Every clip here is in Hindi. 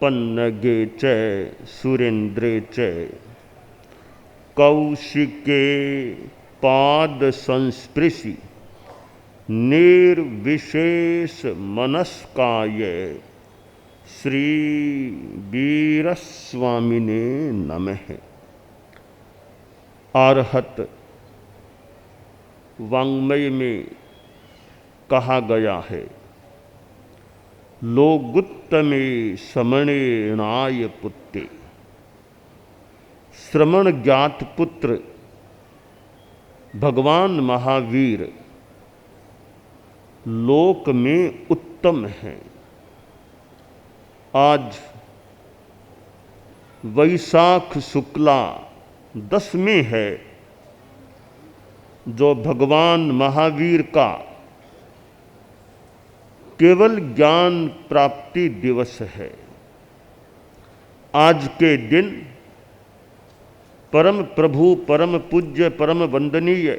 पन्नगे च सुरेंद्रे च कौशिके पाद संस्पृशि निर्विशेष मनस्काय श्री वीरस्वामिने नमः। आर्हत वाङ्मय में कहा गया है, लोगुत्तमे समणेनाय पुत्ते। श्रमण ज्ञात पुत्र भगवान महावीर लोक में उत्तम हैं। आज वैशाख शुक्ला दशमी है, जो भगवान महावीर का केवल ज्ञान प्राप्ति दिवस है। आज के दिन परम प्रभु, परम पूज्य, परम वंदनीय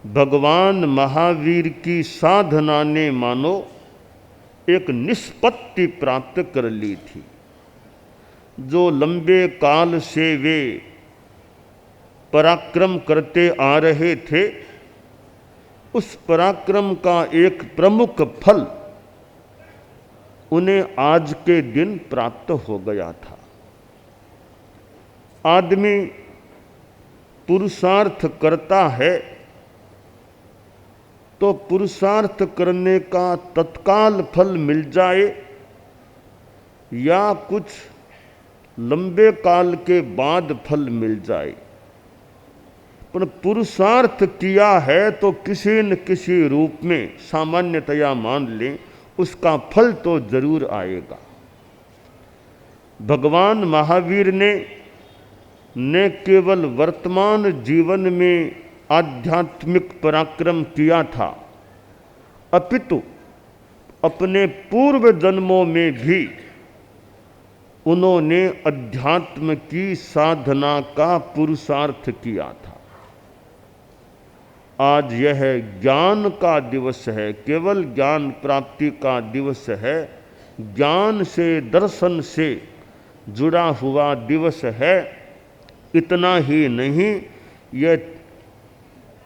भगवान महावीर की साधना ने मानो एक निष्पत्ति प्राप्त कर ली थी। जो लंबे काल से वे पराक्रम करते आ रहे थे, उस पराक्रम का एक प्रमुख फल उन्हें आज के दिन प्राप्त हो गया था। आदमी पुरुषार्थ करता है तो पुरुषार्थ करने का तत्काल फल मिल जाए या कुछ लंबे काल के बाद फल मिल जाए, पर पुरुषार्थ किया है तो किसी न किसी रूप में सामान्यतया मान लें उसका फल तो जरूर आएगा। भगवान महावीर ने न केवल वर्तमान जीवन में आध्यात्मिक पराक्रम किया था, अपितु अपने पूर्व जन्मों में भी उन्होंने अध्यात्म की साधना का पुरुषार्थ किया था। आज यह ज्ञान का दिवस है, केवल ज्ञान प्राप्ति का दिवस है, ज्ञान से, दर्शन से जुड़ा हुआ दिवस है। इतना ही नहीं, यह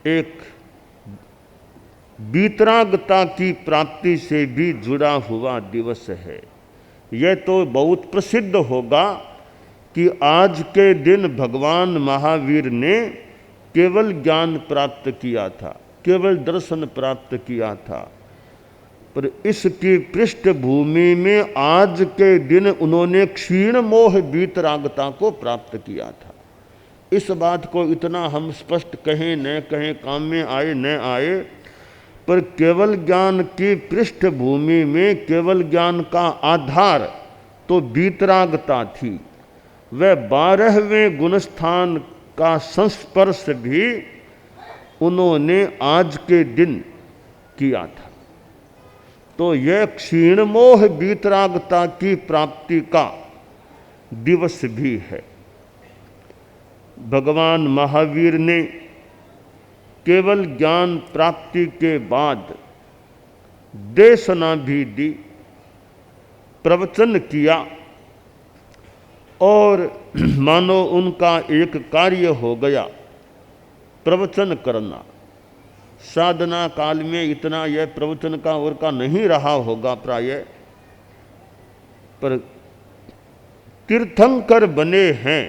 एक वीतरागता की प्राप्ति से भी जुड़ा हुआ दिवस है। यह तो बहुत प्रसिद्ध होगा कि आज के दिन भगवान महावीर ने केवल ज्ञान प्राप्त किया था, केवल दर्शन प्राप्त किया था, पर इसकी पृष्ठभूमि में आज के दिन उन्होंने क्षीण मोह वीतरागता को प्राप्त किया था। इस बात को इतना हम स्पष्ट कहें न कहें, काम में आए न आए, पर केवल ज्ञान की पृष्ठभूमि में केवल ज्ञान का आधार तो वीतरागता थी। वह 12वें गुणस्थान का संस्पर्श भी उन्होंने आज के दिन किया था। तो यह क्षीणमोह वीतरागता की प्राप्ति का दिवस भी है। भगवान महावीर ने केवल ज्ञान प्राप्ति के बाद देशना भी दी, प्रवचन किया और मानो उनका एक कार्य हो गया प्रवचन करना। साधना काल में इतना यह प्रवचन का और का नहीं रहा होगा प्रायः, पर तीर्थंकर बने हैं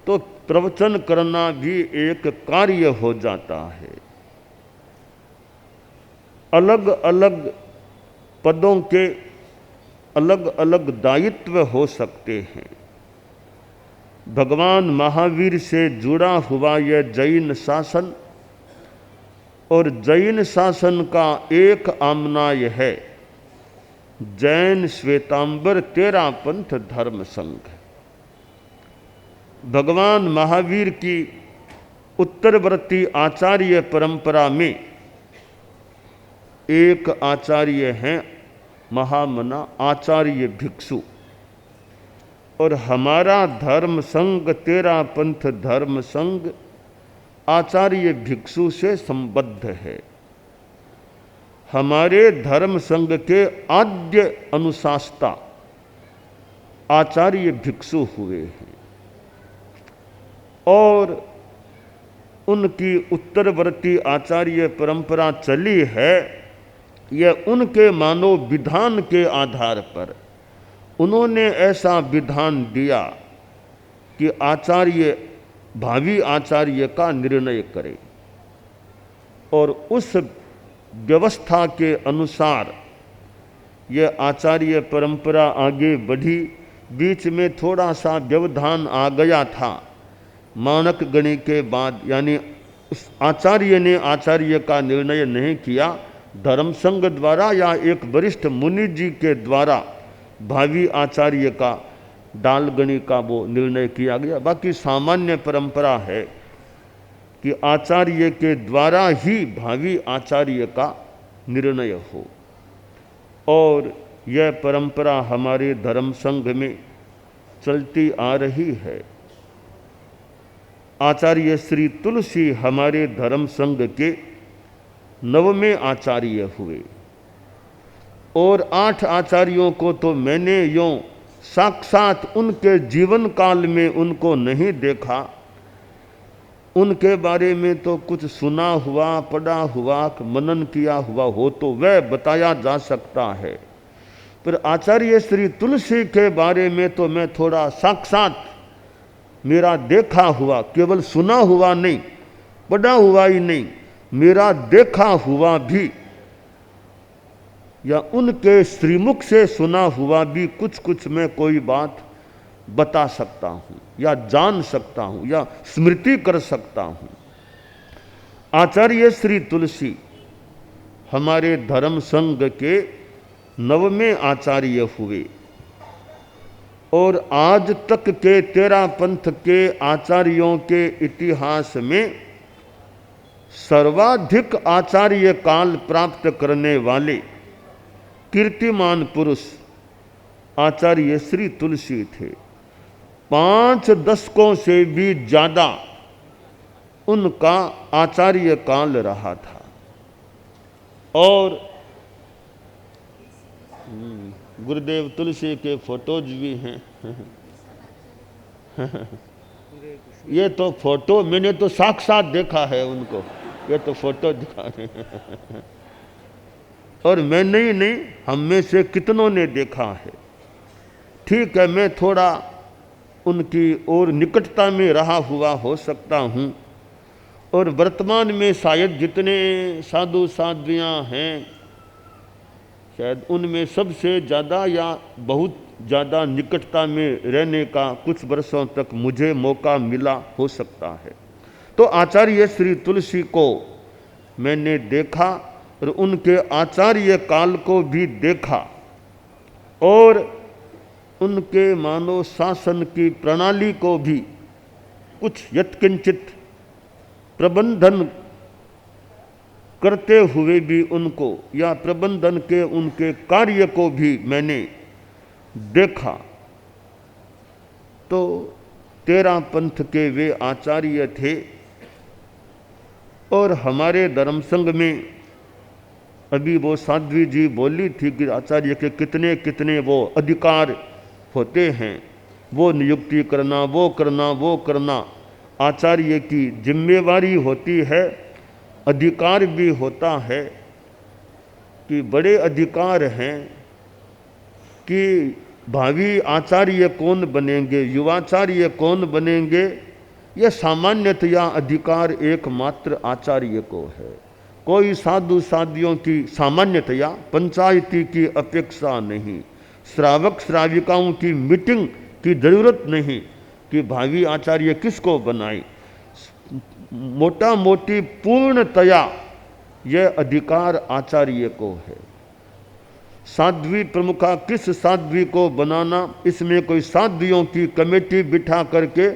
तो प्रवचन करना भी एक कार्य हो जाता है। अलग अलग पदों के अलग अलग दायित्व हो सकते हैं। भगवान महावीर से जुड़ा हुआ यह जैन शासन और जैन शासन का एक आमनाय है जैन श्वेतांबर तेरापंथ धर्म संघ। भगवान महावीर की उत्तरवर्ती आचार्य परंपरा में एक आचार्य हैं महामना आचार्य भिक्षु, और हमारा धर्म संघ तेरापंथ धर्म संघ आचार्य भिक्षु से संबद्ध है। हमारे धर्म संघ के आद्य अनुशास्ता आचार्य भिक्षु हुए हैं और उनकी उत्तरवर्ती आचार्य परंपरा चली है। यह उनके मानव विधान के आधार पर उन्होंने ऐसा विधान दिया कि आचार्य भावी आचार्य का निर्णय करे और उस व्यवस्था के अनुसार यह आचार्य परंपरा आगे बढ़ी। बीच में थोड़ा सा व्यवधान आ गया था मानक गणि के बाद, यानी उस आचार्य ने आचार्य का निर्णय नहीं किया, धर्म संघ द्वारा या एक वरिष्ठ मुनि जी के द्वारा भावी आचार्य का डालगणी का वो निर्णय किया गया। बाकी सामान्य परंपरा है कि आचार्य के द्वारा ही भावी आचार्य का निर्णय हो और यह परंपरा हमारे धर्म संघ में चलती आ रही है। आचार्य श्री तुलसी हमारे धर्म संघ के 9वें आचार्य हुए और 8 आचार्यों को तो मैंने यूं साक्षात उनके जीवन काल में उनको नहीं देखा, उनके बारे में तो कुछ सुना हुआ, पढ़ा हुआ, मनन किया हुआ हो तो वह बताया जा सकता है, पर आचार्य श्री तुलसी के बारे में तो मैं थोड़ा साक्षात मेरा देखा हुआ, केवल सुना हुआ नहीं, पढ़ा हुआ ही नहीं, मेरा देखा हुआ भी या उनके श्रीमुख से सुना हुआ भी कुछ कुछ मैं कोई बात बता सकता हूँ या जान सकता हूँ या स्मृति कर सकता हूँ। आचार्य श्री तुलसी हमारे धर्म संघ के 9वें आचार्य हुए और आज तक के 13 पंथ के आचार्यों के इतिहास में सर्वाधिक आचार्य काल प्राप्त करने वाले कीर्तिमान पुरुष आचार्य श्री तुलसी थे। 5 दशकों से भी ज्यादा उनका आचार्य काल रहा था और गुरुदेव तुलसी के फोटोज भी हैं। ये तो फोटो मैंने तो साक्षात देखा है उनको, ये तो फोटो दिखा रहे हैं और मैंने ही नहीं, हम में से कितनों ने देखा है। ठीक है, मैं थोड़ा उनकी और निकटता में रहा हुआ हो सकता हूँ और वर्तमान में शायद जितने साधु साध्वियाँ हैं शायद उनमें सबसे ज़्यादा या बहुत ज़्यादा निकटता में रहने का कुछ वर्षों तक मुझे मौका मिला हो सकता है। तो आचार्य श्री तुलसी को मैंने देखा और उनके आचार्य काल को भी देखा और उनके मानव शासन की प्रणाली को भी कुछ यत्किंचित प्रबंधन करते हुए भी उनको या प्रबंधन के उनके कार्य को भी मैंने देखा। तो 13 पंथ के वे आचार्य थे और हमारे धर्म संघ में अभी वो साध्वी जी बोली थी कि आचार्य के कितने कितने वो अधिकार होते हैं, वो नियुक्ति करना, वो करना, वो करना आचार्य की जिम्मेवारी होती है। अधिकार भी होता है कि बड़े अधिकार हैं कि भावी आचार्य कौन बनेंगे, युवाचार्य कौन बनेंगे, यह सामान्यतया अधिकार एकमात्र आचार्य को है। कोई साधु साधियों की सामान्यतया पंचायती की अपेक्षा नहीं, श्रावक श्राविकाओं की मीटिंग की जरूरत नहीं कि भावी आचार्य किसको बनाए। मोटा मोटी पूर्णतया यह अधिकार आचार्य को है। साध्वी प्रमुखा किस साध्वी को बनाना, इसमें कोई साध्वियों की कमेटी बिठा करके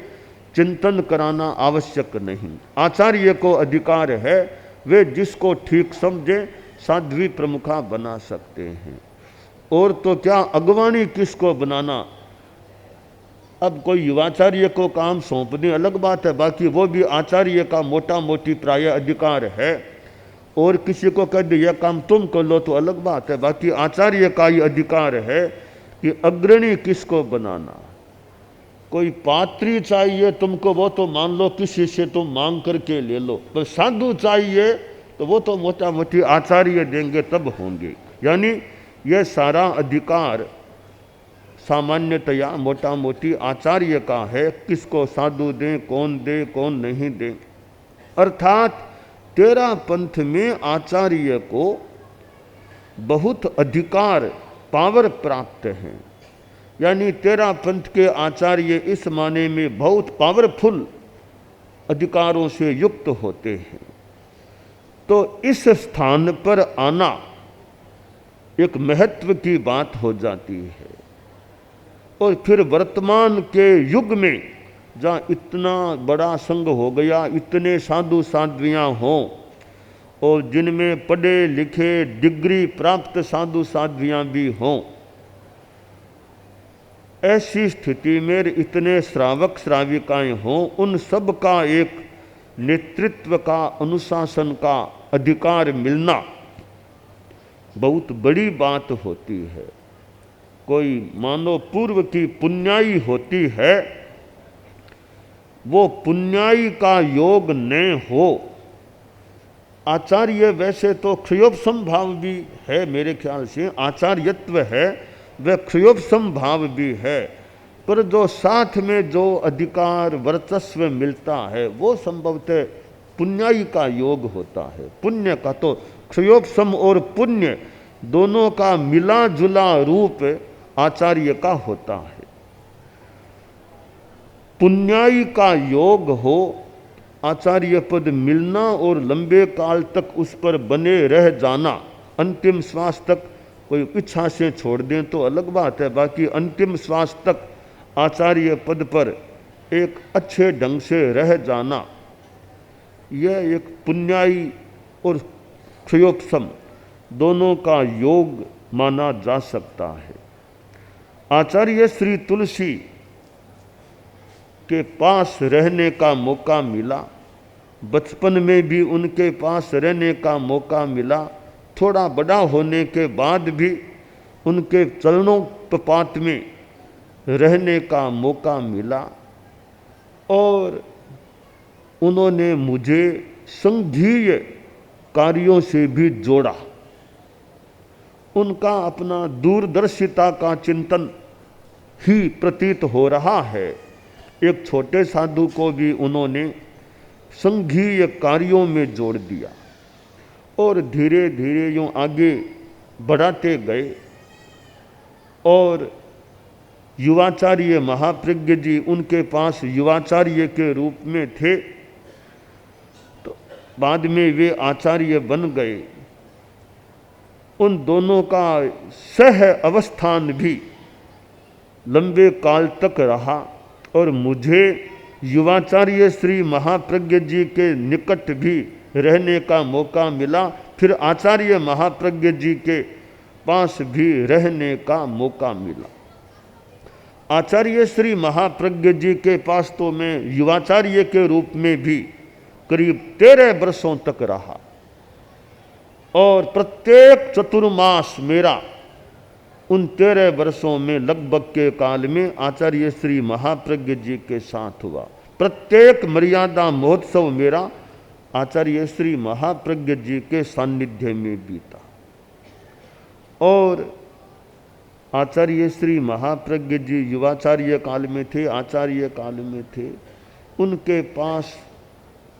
चिंतन कराना आवश्यक नहीं। आचार्य को अधिकार है, वे जिसको ठीक समझे साध्वी प्रमुखा बना सकते हैं। और तो क्या अगवानी किसको बनाना, अब कोई युवाचार्य को काम सौंप दें अलग बात है, बाकी वो भी आचार्य का मोटा मोटी प्राय अधिकार है। और किसी को कह दे यह काम तुम कर लो तो अलग बात है, बाकी आचार्य का ही अधिकार है कि अग्रणी किसको बनाना। कोई पात्री चाहिए तुमको, वो तो मान लो किसी से तुम मांग करके ले लो, पर साधु चाहिए तो वो तो मोटा मोटी आचार्य देंगे तब होंगे। यानी ये सारा अधिकार सामान्यतया मोटा मोटी आचार्य का है, किसको साधु दें, कौन नहीं दें। अर्थात तेरा पंथ में आचार्य को बहुत अधिकार, पावर प्राप्त है। यानी तेरा पंथ के आचार्य इस माने में बहुत पावरफुल अधिकारों से युक्त होते हैं। तो इस स्थान पर आना एक महत्व की बात हो जाती है। और फिर वर्तमान के युग में जहाँ इतना बड़ा संघ हो गया, इतने साधु साध्वियाँ हों और जिनमें पढ़े लिखे डिग्री प्राप्त साधु साध्वियाँ भी हों, ऐसी स्थिति में इतने श्रावक श्राविकाएं हों, उन सब का एक नेतृत्व का, अनुशासन का अधिकार मिलना बहुत बड़ी बात होती है। कोई मानो पूर्व की पुण्याई होती है, वो पुण्याई का योग न हो। आचार्य वैसे तो क्षयोपसम भाव भी है, मेरे ख्याल से आचार्यत्व है वह क्षयोपसम भाव भी है, पर जो साथ में जो अधिकार वर्चस्व मिलता है वो संभवतः पुण्याई का योग होता है। पुण्य का तो क्षयोपसम और पुण्य दोनों का मिला जुला रूप आचार्य का होता है। पुण्याई का योग हो, आचार्य पद मिलना और लंबे काल तक उस पर बने रह जाना, अंतिम श्वास तक, कोई इच्छा से छोड़ दें तो अलग बात है, बाकी अंतिम श्वास तक आचार्य पद पर एक अच्छे ढंग से रह जाना, यह एक पुण्याई और क्षयोपसम दोनों का योग माना जा सकता है। आचार्य श्री तुलसी के पास रहने का मौका मिला, बचपन में भी उनके पास रहने का मौका मिला, थोड़ा बड़ा होने के बाद भी उनके चरणों पात में रहने का मौका मिला, और उन्होंने मुझे संघीय कार्यों से भी जोड़ा। उनका अपना दूरदर्शिता का चिंतन ही प्रतीत हो रहा है। एक छोटे साधु को भी उन्होंने संघीय कार्यों में जोड़ दिया और धीरे धीरे यूँ आगे बढ़ाते गए। और युवाचार्य महाप्रज्ञ जी उनके पास युवाचार्य के रूप में थे, तो बाद में वे आचार्य बन गए। उन दोनों का सह अवस्थान भी लंबे काल तक रहा और मुझे युवाचार्य श्री महाप्रज्ञ जी के निकट भी रहने का मौका मिला, फिर आचार्य महाप्रज्ञ जी के पास भी रहने का मौका मिला। आचार्य श्री महाप्रज्ञ जी के पास तो मैं युवाचार्य के रूप में भी करीब 13 वर्षों तक रहा और प्रत्येक चतुर्मास मेरा उन 13 वर्षों में लगभग के काल में आचार्य श्री महाप्रज्ञ जी के साथ हुआ। प्रत्येक मर्यादा महोत्सव मेरा आचार्य श्री महाप्रज्ञ जी के सानिध्य में बीता। और आचार्य श्री महाप्रज्ञ जी युवाचार्य काल में थे, आचार्य काल में थे, उनके पास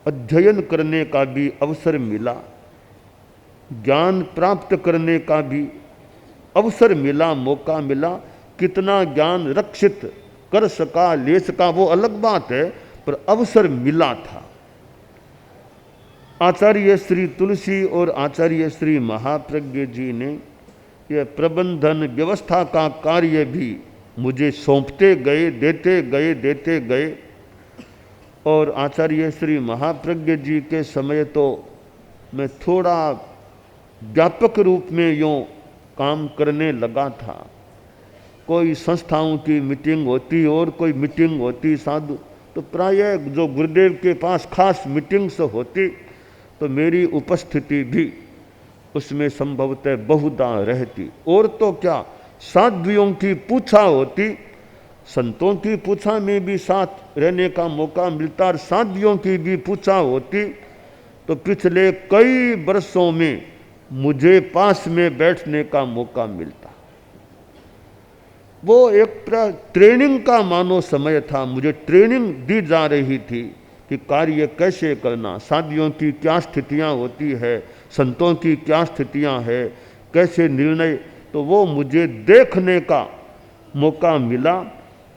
अध्ययन करने का भी अवसर मिला, ज्ञान प्राप्त करने का भी अवसर मिला, मौका मिला। कितना ज्ञान रक्षित कर सका, ले सका, वो अलग बात है, पर अवसर मिला था। आचार्य श्री तुलसी और आचार्य श्री महाप्रज्ञ जी ने यह प्रबंधन व्यवस्था का कार्य भी मुझे सौंपते गए, देते गए। और आचार्य श्री महाप्रज्ञ जी के समय तो मैं थोड़ा व्यापक रूप में यूँ काम करने लगा था। कोई संस्थाओं की मीटिंग होती और कोई मीटिंग होती साधु, तो प्रायः जो गुरुदेव के पास खास मीटिंग्स होती तो मेरी उपस्थिति भी उसमें संभवतः बहुधा रहती। और तो क्या, साध्वियों की पूछा होती, संतों की पूछा में भी साथ रहने का मौका मिलता और साध्वियों की भी पूछा होती, तो पिछले कई वर्षों में मुझे पास में बैठने का मौका मिलता। वो एक ट्रेनिंग का मानो समय था, मुझे ट्रेनिंग दी जा रही थी कि कार्य कैसे करना, साधियों की क्या स्थितियां होती है, संतों की क्या स्थितियां है, कैसे निर्णय, तो वो मुझे देखने का मौका मिला।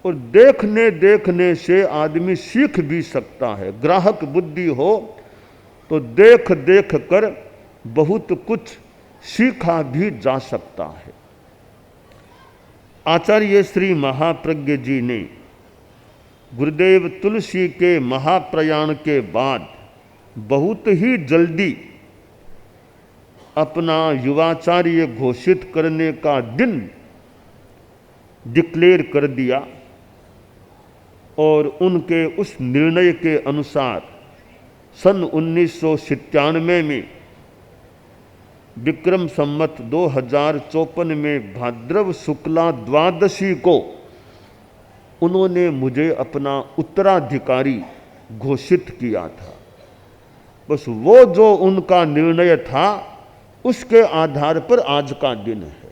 और देखने देखने से आदमी सीख भी सकता है, ग्राहक बुद्धि हो तो देख देख कर बहुत कुछ सीखा भी जा सकता है। आचार्य श्री महाप्रज्ञ जी ने गुरुदेव तुलसी के महाप्रयाण के बाद बहुत ही जल्दी अपना युवाचार्य घोषित करने का दिन डिक्लेयर कर दिया और उनके उस निर्णय के अनुसार सन 1997 में विक्रम संवत 2054 में भाद्रव शुक्ला द्वादशी को उन्होंने मुझे अपना उत्तराधिकारी घोषित किया था। बस वो जो उनका निर्णय था उसके आधार पर आज का दिन है।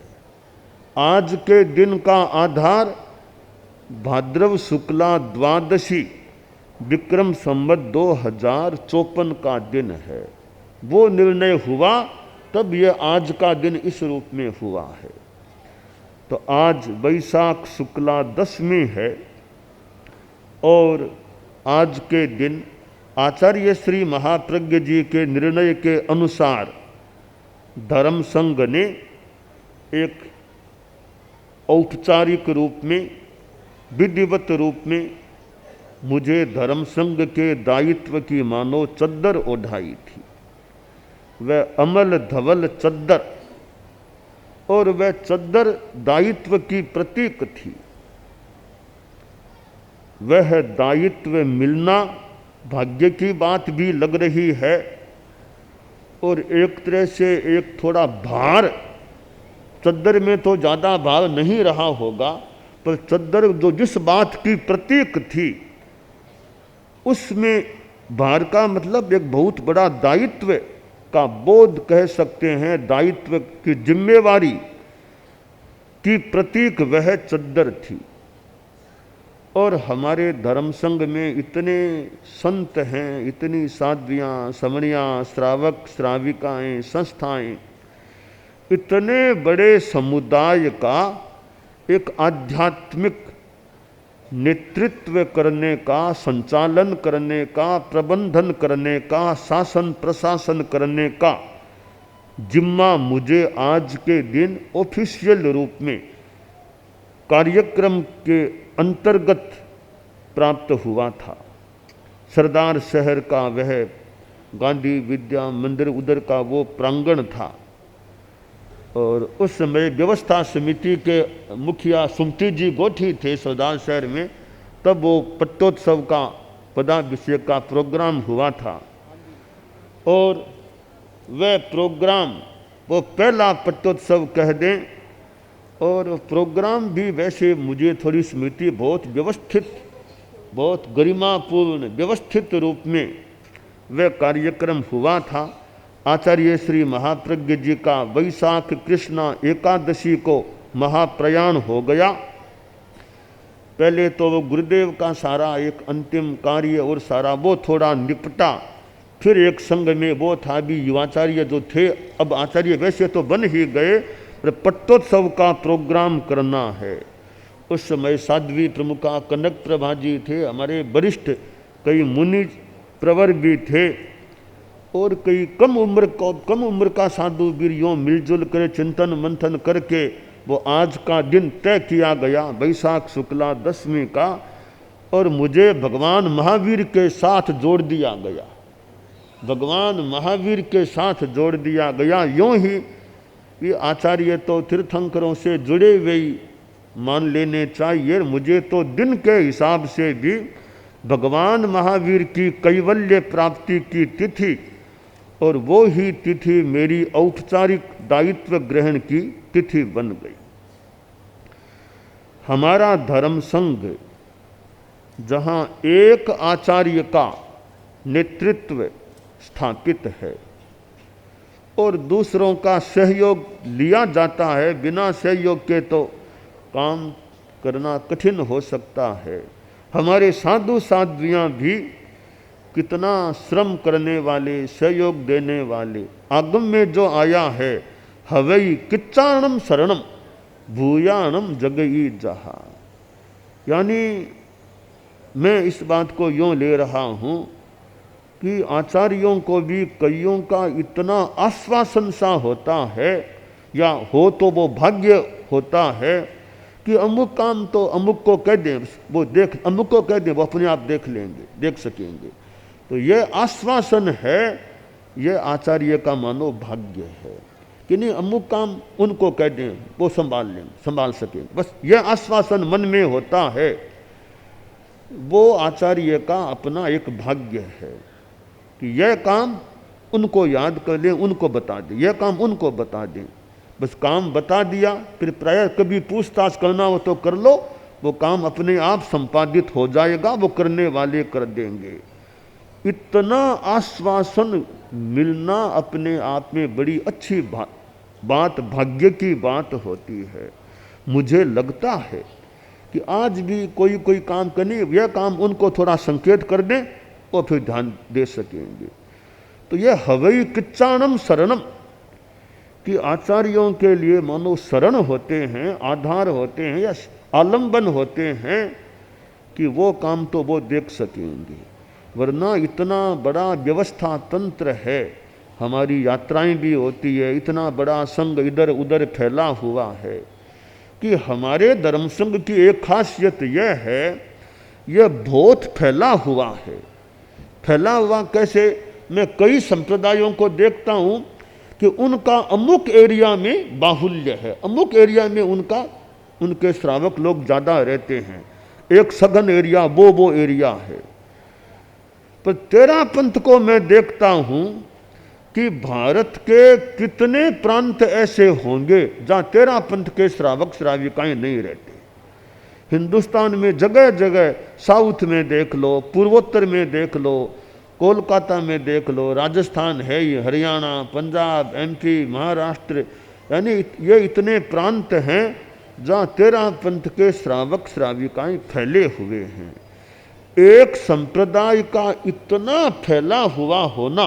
आज के दिन का आधार भाद्रव शुक्ला द्वादशी विक्रम संवत 2054 का दिन है। वो निर्णय हुआ तब ये आज का दिन इस रूप में हुआ है। तो आज वैशाख शुक्ला दशमी है और आज के दिन आचार्य श्री महाप्रज्ञ जी के निर्णय के अनुसार धर्म संघ ने एक औपचारिक रूप में, विधिवत रूप में मुझे धर्म संघ के दायित्व की मानो चद्दर ओढ़ाई थी। वह अमल धवल चद्दर, और वह चद्दर दायित्व की प्रतीक थी। वह दायित्व मिलना भाग्य की बात भी लग रही है और एक तरह से एक थोड़ा भार, चद्दर में तो ज़्यादा भार नहीं रहा होगा, पर चद्दर जो जिस बात की प्रतीक थी उसमें भार का मतलब एक बहुत बड़ा दायित्व का बोध कह सकते हैं, दायित्व की जिम्मेवारी की प्रतीक वह चद्दर थी। और हमारे धर्म संघ में इतने संत हैं, इतनी साध्वियाँ, समणियाँ, श्रावक श्राविकाएँ, संस्थाएँ, इतने बड़े समुदाय का एक आध्यात्मिक नेतृत्व करने का, संचालन करने का, प्रबंधन करने का, शासन प्रशासन करने का जिम्मा मुझे आज के दिन ऑफिशियल रूप में कार्यक्रम के अंतर्गत प्राप्त हुआ था। सरदार शहर का वह गांधी विद्या मंदिर उधर का वो प्रांगण था और उस समय व्यवस्था समिति के मुखिया सुमति जी गोठी थे सरदार शहर में। तब वो पट्टोत्सव का पदाभिषेक का प्रोग्राम हुआ था और वह प्रोग्राम वो पहला पट्टोत्सव कह दें। और प्रोग्राम भी वैसे मुझे थोड़ी स्मृति बहुत व्यवस्थित, बहुत गरिमापूर्ण व्यवस्थित रूप में वह कार्यक्रम हुआ था। आचार्य श्री महाप्रज्ञ जी का वैशाख कृष्णा एकादशी को महाप्रयाण हो गया। पहले तो वो गुरुदेव का सारा एक अंतिम कार्य और सारा वो थोड़ा निपटा, फिर एक संघ में वो था भी युवाचार्य जो थे, अब आचार्य वैसे तो बन ही गए, पर पट्टोत्सव का प्रोग्राम करना है। उस समय साध्वी प्रमुखा कनक प्रभा जी थे, हमारे वरिष्ठ कई मुनि प्रवर भी थे और कई कम उम्र का साधु वीर यों मिलजुल कर चिंतन मंथन करके वो आज का दिन तय किया गया वैशाख शुक्ला दशमी का। और मुझे भगवान महावीर के साथ जोड़ दिया गया, भगवान महावीर के साथ जोड़ दिया गया। यूँ ही ये आचार्य तो तीर्थंकरों से जुड़े हुए ही मान लेने चाहिए। मुझे तो दिन के हिसाब से भी भगवान महावीर की कैवल्य प्राप्ति की तिथि और वो ही तिथि मेरी औपचारिक दायित्व ग्रहण की तिथि बन गई। हमारा धर्म संघ जहाँ एक आचार्य का नेतृत्व स्थापित है और दूसरों का सहयोग लिया जाता है, बिना सहयोग के तो काम करना कठिन हो सकता है। हमारे साधु साध्वियाँ भी कितना श्रम करने वाले, सहयोग देने वाले। आगम में जो आया है, हवई किच्चाणम शरणम भूयाणम जगई जहा, यानी मैं इस बात को यूँ ले रहा हूँ कि आचार्यों को भी कईयों का इतना आश्वासन सा होता है, या हो तो वो भाग्य होता है कि अमुक काम तो अमुक को कह दें, वो देख, अमुक को कह दें, वो अपने आप देख लेंगे, देख सकेंगे। तो ये आश्वासन है, ये आचार्य का मानो भाग्य है कि नहीं, अमुक काम उनको कह दें, वो संभाल लेंगे, संभाल सकेंगे। बस ये आश्वासन मन में होता है, वो आचार्य का अपना एक भाग्य है कि यह काम उनको याद कर लें, उनको बता दें, यह काम उनको बता दें। बस काम बता दिया, फिर प्राय कभी पूछताछ करना हो तो कर लो, वो काम अपने आप संपादित हो जाएगा, वो करने वाले कर देंगे। इतना आश्वासन मिलना अपने आप में बड़ी अच्छी बात, भाग्य की बात होती है। मुझे लगता है कि आज भी कोई कोई काम करने, यह काम उनको थोड़ा संकेत कर दें, वो फिर ध्यान दे सकेंगे। तो यह हवई किच्चाणम शरणम कि आचार्यों के लिए मानो शरण होते हैं, आधार होते हैं या आलंबन होते हैं कि वो काम तो वो देख सकेंगे। वरना इतना बड़ा व्यवस्था तंत्र है, हमारी यात्राएं भी होती है, इतना बड़ा संघ इधर उधर फैला हुआ है कि हमारे धर्म संघ की एक खासियत यह है, यह बहुत फैला हुआ है। फैला हुआ कैसे? मैं कई संप्रदायों को देखता हूँ कि उनका अमुक एरिया में बाहुल्य है, अमुक एरिया में उनके श्रावक लोग ज़्यादा रहते हैं, एक सघन एरिया वो एरिया है। पर तेरा पंथ को मैं देखता हूँ कि भारत के कितने प्रांत ऐसे होंगे जहाँ तेरा पंथ के श्रावक श्राविकाएं नहीं रहते। हिंदुस्तान में जगह जगह, साउथ में देख लो, पूर्वोत्तर में देख लो, कोलकाता में देख लो, राजस्थान है ये, हरियाणा, पंजाब, एमपी, महाराष्ट्र, यानी ये इतने प्रांत हैं जहाँ तेरा पंथ के श्रावक श्राविकाएं फैले हुए हैं। एक संप्रदाय का इतना फैला हुआ होना,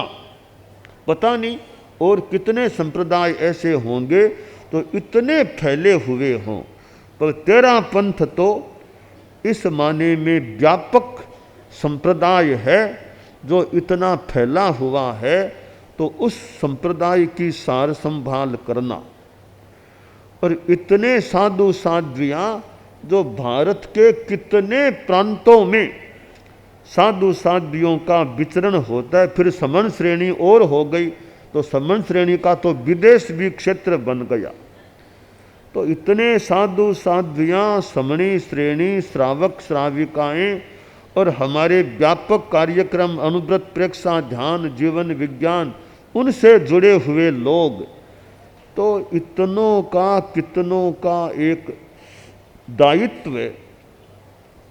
पता नहीं और कितने संप्रदाय ऐसे होंगे तो इतने फैले हुए हों, पर तेरा पंथ तो इस माने में व्यापक संप्रदाय है जो इतना फैला हुआ है। तो उस संप्रदाय की सार संभाल करना, और इतने साधु साध्वियाँ जो भारत के कितने प्रांतों में साधु साध्वियों का विचरण होता है, फिर समन श्रेणी और हो गई, तो समन श्रेणी का तो विदेश भी क्षेत्र बन गया। तो इतने साधु साध्वियाँ, समणी श्रेणी, श्रावक श्राविकाएं और हमारे व्यापक कार्यक्रम अनुव्रत, प्रेक्षा, ध्यान, जीवन विज्ञान, उनसे जुड़े हुए लोग, तो इतनों का कितनों का एक दायित्व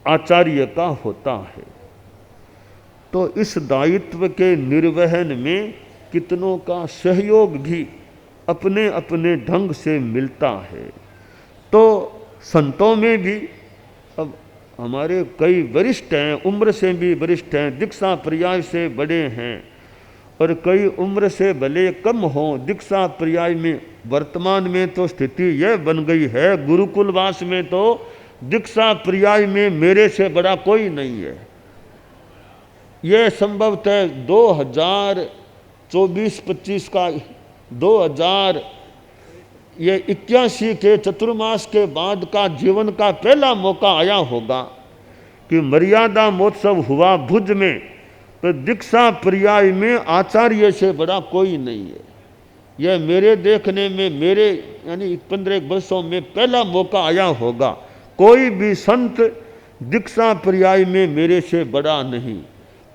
आचार्य का होता है। तो इस दायित्व के निर्वहन में कितनों का सहयोग भी अपने अपने ढंग से मिलता है। तो संतों में भी अब हमारे कई वरिष्ठ हैं, उम्र से भी वरिष्ठ हैं, दीक्षा पर्याय से बड़े हैं, और कई उम्र से भले कम हों, दीक्षा पर्याय में वर्तमान में तो स्थिति यह बन गई है, गुरुकुलवास में तो दीक्षा पर्याय में मेरे से बड़ा कोई नहीं है। यह संभवतः 2024-25 का 2081 के चतुर्मास के बाद का जीवन का पहला मौका आया होगा कि मर्यादा महोत्सव हुआ भुज में, तो दीक्षा पर्याय में आचार्य से बड़ा कोई नहीं है। यह मेरे देखने में, मेरे यानी 15 वर्षों में पहला मौका आया होगा। कोई भी संत दीक्षा पर्याय में मेरे से बड़ा नहीं,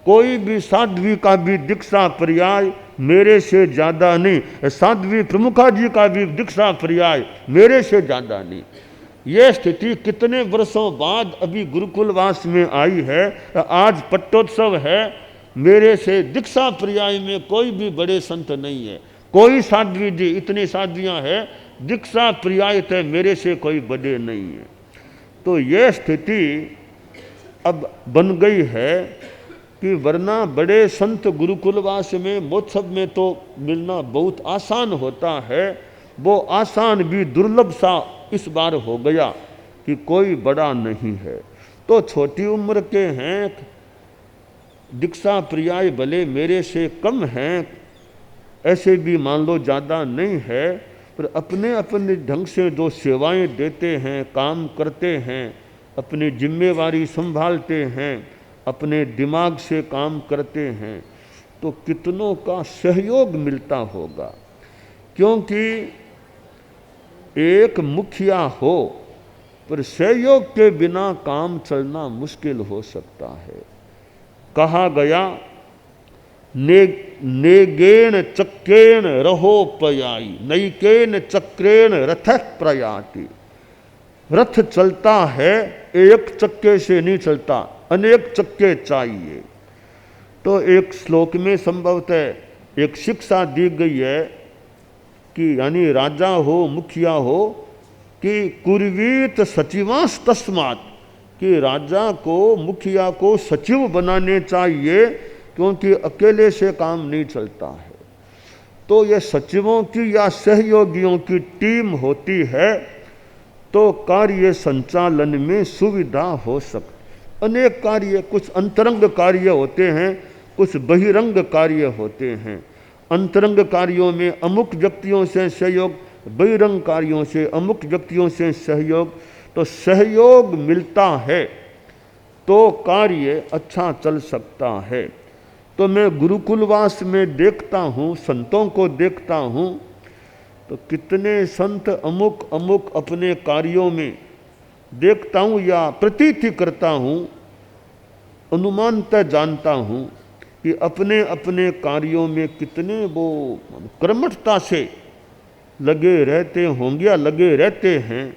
कोई भी साध्वी का भी दीक्षा पर्याय मेरे से ज़्यादा नहीं, साध्वी प्रमुखा जी का भी दीक्षा पर्याय मेरे से ज़्यादा नहीं। ये स्थिति कितने वर्षों बाद अभी गुरुकुलवास में आई है। आज पट्टोत्सव है, मेरे से दीक्षा पर्याय में कोई भी बड़े संत नहीं है, कोई साध्वी जी, इतनी साध्वियाँ हैं, दीक्षा पर्याय तय मेरे से कोई बड़े नहीं है। तो ये स्थिति अब बन गई है कि वरना बड़े संत गुरुकुलवास में महोत्सव में तो मिलना बहुत आसान होता है, वो आसान भी दुर्लभ सा इस बार हो गया कि कोई बड़ा नहीं है। तो छोटी उम्र के हैं, दीक्षा पर्याय भले मेरे से कम हैं, ऐसे भी मान लो ज़्यादा नहीं है, पर अपने अपने ढंग से जो सेवाएं देते हैं, काम करते हैं, अपनी जिम्मेवारी संभालते हैं, अपने दिमाग से काम करते हैं, तो कितनों का सहयोग मिलता होगा। क्योंकि एक मुखिया हो पर सहयोग के बिना काम चलना मुश्किल हो सकता है। कहा गया नेगेन चक्रेण रहो पयाई, नैकेन चक्रेण रथ प्रयाति। रथ चलता है, एक चक्के से नहीं चलता, अनेक चक्के चाहिए। तो एक श्लोक में संभवतः एक शिक्षा दी गई है कि यानी राजा हो, मुखिया हो, कि कुर्वीत सचिवांश तस्मात्, कि राजा को, मुखिया को सचिव बनाने चाहिए, क्योंकि अकेले से काम नहीं चलता है। तो ये सचिवों की या सहयोगियों की टीम होती है तो कार्य संचालन में सुविधा हो सकती। अनेक कार्य, कुछ अंतरंग कार्य होते हैं, कुछ बहिरंग कार्य होते हैं। अंतरंग कार्यों में अमुक व्यक्तियों से सहयोग, बहिरंग कार्यों से अमुक व्यक्तियों से सहयोग। तो सहयोग मिलता है तो कार्य अच्छा चल सकता है। तो मैं गुरुकुलवास में देखता हूँ, संतों को देखता हूँ, तो कितने संत अमुक अमुक अपने कार्यों में देखता हूँ या प्रतीति करता हूँ, अनुमानतः जानता हूँ कि अपने अपने कार्यों में कितने वो कर्मठता से लगे रहते होंगे या लगे रहते हैं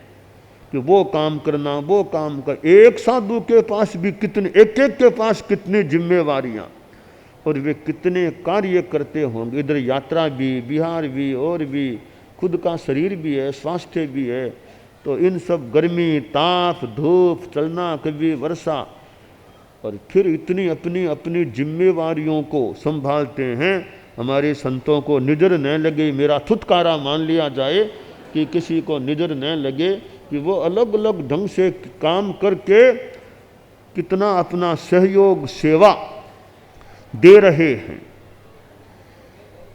कि वो काम करना, वो काम कर। एक साधु के पास भी कितने, एक एक के पास कितनी जिम्मेवारियाँ, और वे कितने कार्य करते होंगे। इधर यात्रा भी, बिहार भी, और भी खुद का शरीर भी है, स्वास्थ्य भी है। तो इन सब गर्मी, ताप, धूप, चलना, कभी वर्षा, और फिर इतनी अपनी अपनी जिम्मेवारियों को संभालते हैं। हमारे संतों को नज़र न लगे, मेरा छुटकारा मान लिया जाए, कि किसी को नज़र न लगे कि वो अलग अलग ढंग से काम करके कितना अपना सहयोग, सेवा दे रहे हैं।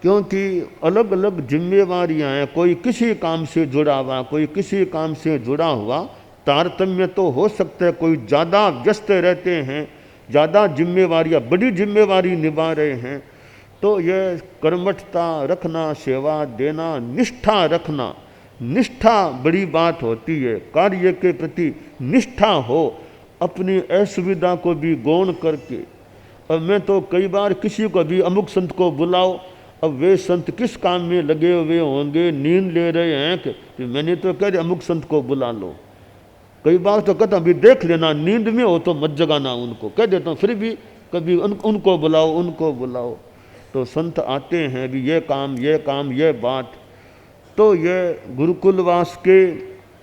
क्योंकि अलग अलग जिम्मेवारियां हैं, कोई किसी काम से जुड़ा हुआ, कोई किसी काम से जुड़ा हुआ। तारतम्य तो हो सकता है, कोई ज़्यादा व्यस्त रहते हैं, ज़्यादा जिम्मेवारियां, बड़ी जिम्मेवारी निभा रहे हैं। तो यह कर्मठता रखना, सेवा देना, निष्ठा रखना, निष्ठा बड़ी बात होती है। कार्य के प्रति निष्ठा हो, अपनी असुविधा को भी गौण करके। अब मैं तो कई बार किसी को भी अमुक संत को बुलाओ, अब वे संत किस काम में लगे हुए होंगे, नींद ले रहे हैं कि मैंने तो कह दिया अमुक संत को बुला लो। कई बार तो कहता अभी देख लेना, नींद में हो तो मत जगाना उनको, कह देता हूँ। फिर भी कभी उनको बुलाओ, उनको बुलाओ। तो संत आते हैं, भी ये काम, ये काम, ये बात। तो ये गुरुकुलवास के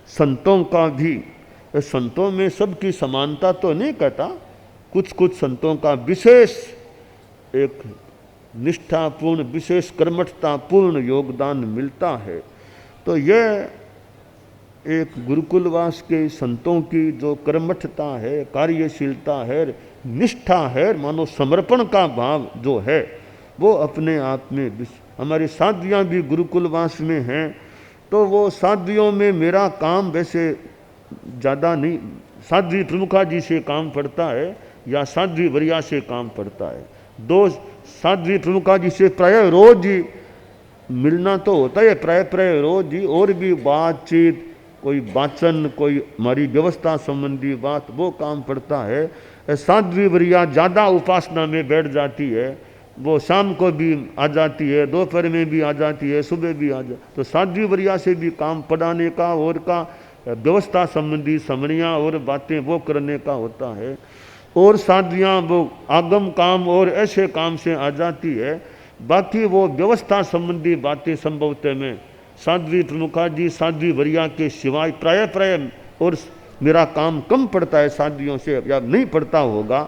संतों का भी, संतों में सबकी समानता तो नहीं कहता, कुछ कुछ संतों का विशेष एक निष्ठापूर्ण, विशेष कर्मठतापूर्ण योगदान मिलता है। तो यह एक गुरुकुलवास के संतों की जो कर्मठता है, कार्यशीलता है, निष्ठा है, मानो समर्पण का भाव जो है, वो अपने आप में। हमारी साध्वियाँ भी गुरुकुलवास में हैं, तो वो साध्वियों में मेरा काम वैसे ज़्यादा नहीं, साध्वी प्रमुखा जी से काम पड़ता है या साध्वी वरिया से काम पड़ता है। दो साध्वी प्रमुखा जी से प्राय रोज ही मिलना तो होता है, प्राय रोज ही, और भी बातचीत, कोई वाचन, कोई हमारी व्यवस्था संबंधी बात, वो काम पड़ता है। साध्वी वरिया ज़्यादा उपासना में बैठ जाती है, वो शाम को भी आ जाती है, दोपहर में भी आ जाती है, सुबह भी आ जाती। तो साध्वी वरिया से भी काम पढ़ाने का और का व्यवस्था संबंधी समरियाँ और बातें वो करने का होता है, और साध्वियाँ वो आगम काम और ऐसे काम से आ जाती है। बाकी वो व्यवस्था संबंधी बातें संभवतः में साध्वी प्रमुखा जी, साध्वी वरिया के सिवाय प्राय और मेरा काम कम पड़ता है साध्वियों से, या नहीं पड़ता होगा,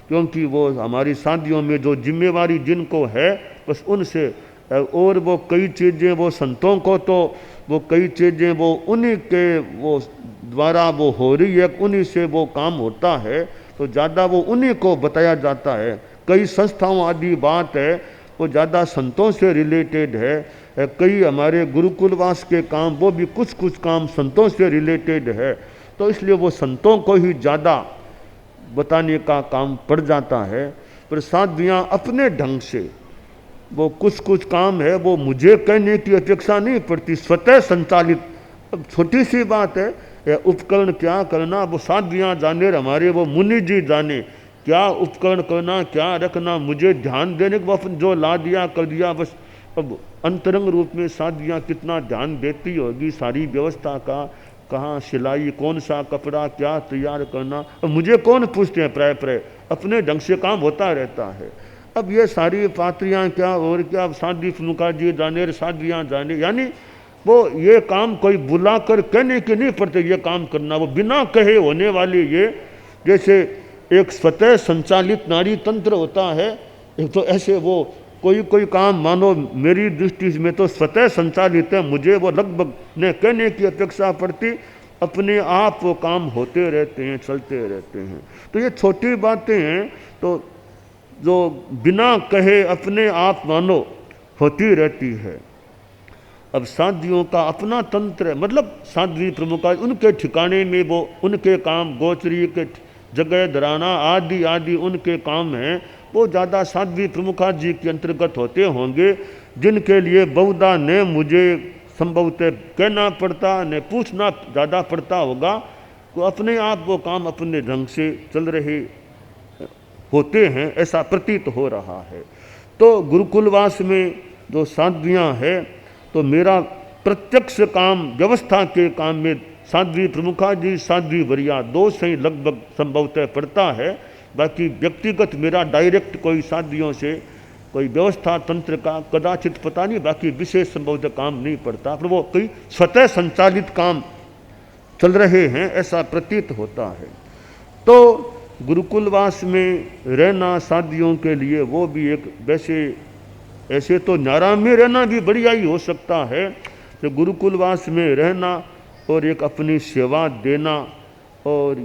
क्योंकि वो हमारी शादियों में जो जिम्मेवारी जिनको है बस उनसे, और वो कई चीज़ें वो संतों को तो वो कई चीज़ें वो उन्हीं के वो द्वारा वो हो रही है, उन्हीं से वो काम होता है, तो ज़्यादा वो उन्हीं को बताया जाता है। कई संस्थाओं आदि बात है वो ज़्यादा संतों से रिलेटेड है, कई हमारे गुरुकुलवास के काम वो भी कुछ काम संतों से रिलेटेड है, तो इसलिए वो संतों को ही ज़्यादा बताने का काम पड़ जाता है। पर साध्वियाँ अपने ढंग से वो कुछ काम है वो मुझे कहने की अपेक्षा नहीं पड़ती, स्वतः संचालित। अब छोटी सी बात है, उपकरण क्या करना वो साध्वियाँ जाने, हमारे वो मुनि जी जाने, क्या उपकरण करना क्या रखना, मुझे ध्यान देने को जो ला दिया कर दिया बस। अब अंतरंग रूप में साध्वियाँ कितना ध्यान देती होगी सारी व्यवस्था का, कहाँ सिलाई, कौन सा कपड़ा क्या तैयार करना, अब मुझे कौन पूछते हैं, प्राय अपने ढंग से काम होता रहता है। अब ये सारी पात्रियाँ क्या और क्या, साध्वी प्रमुखा जी जाने, साध्वियाँ जाने, यानी वो ये काम कोई बुलाकर कहने के नहीं पड़ते ये काम करना, वो बिना कहे होने वाले ये, जैसे एक स्वतः संचालित नारी तंत्र होता है, तो ऐसे वो कोई काम मानो मेरी दृष्टि में तो स्वतः संचालित है, मुझे वो लगभग न कहने की अपेक्षा पड़ती, अपने आप वो काम होते रहते हैं, चलते रहते हैं। तो ये छोटी बातें हैं तो जो बिना कहे अपने आप मानो होती रहती है। अब साध्वियों का अपना तंत्र है, मतलब साध्वी प्रमुखा उनके ठिकाने में वो उनके काम, गोचरी के जगह धराना आदि आदि उनके काम हैं, वो ज़्यादा साध्वी प्रमुखा जी के अंतर्गत होते होंगे, जिनके लिए बहुधा न मुझे संभवतः कहना पड़ता न पूछना ज़्यादा पड़ता होगा, तो अपने आप वो काम अपने ढंग से चल रहे होते हैं, ऐसा प्रतीत हो रहा है। तो गुरुकुलवास में जो साध्वियाँ हैं, तो मेरा प्रत्यक्ष काम व्यवस्था के काम में साध्वी प्रमुखा जी, साध्वी वरिया दो से ही लगभग संभवतः पड़ता है। बाकी व्यक्तिगत मेरा डायरेक्ट कोई साध्वियों से कोई व्यवस्था तंत्र का कदाचित पता नहीं, बाकी विशेष संभवतः काम नहीं पड़ता, पर वो कोई स्वतः संचालित काम चल रहे हैं ऐसा प्रतीत होता है। तो गुरुकुलवास में रहना साध्वियों के लिए वो भी एक, वैसे ऐसे तो न्यारा में रहना भी बढ़िया ही हो सकता है, तो गुरुकुलवास में रहना और एक अपनी सेवा देना, और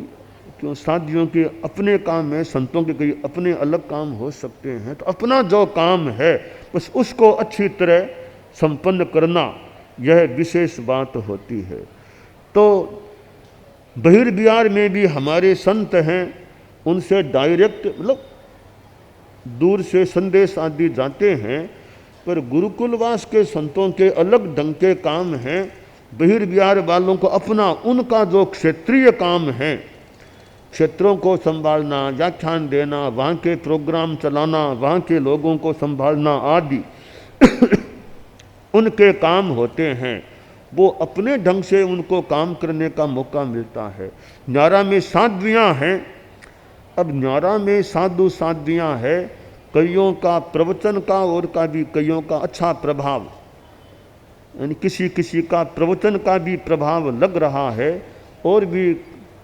क्यों साध्वियों के अपने काम है, संतों के कई अपने अलग काम हो सकते हैं, तो अपना जो काम है बस उसको अच्छी तरह संपन्न करना यह विशेष बात होती है। तो बहिर्बिहार में भी हमारे संत हैं, उनसे डायरेक्ट मतलब दूर से संदेश आदि जाते हैं, पर गुरुकुलवास के संतों के अलग ढंग के काम हैं। बहिर्बिहार वालों को अपना उनका जो क्षेत्रीय काम है, क्षेत्रों को संभालना, व्याख्यान देना, वहाँ के प्रोग्राम चलाना, वहाँ के लोगों को संभालना आदि उनके काम होते हैं, वो अपने ढंग से उनको काम करने का मौका मिलता है। न्यारा में साध्वियाँ हैं, अब न्यारा में साधु साध्वियाँ है, कईयों का प्रवचन का और का भी कईयों का अच्छा प्रभाव, यानी किसी किसी का प्रवचन का भी प्रभाव लग रहा है, और भी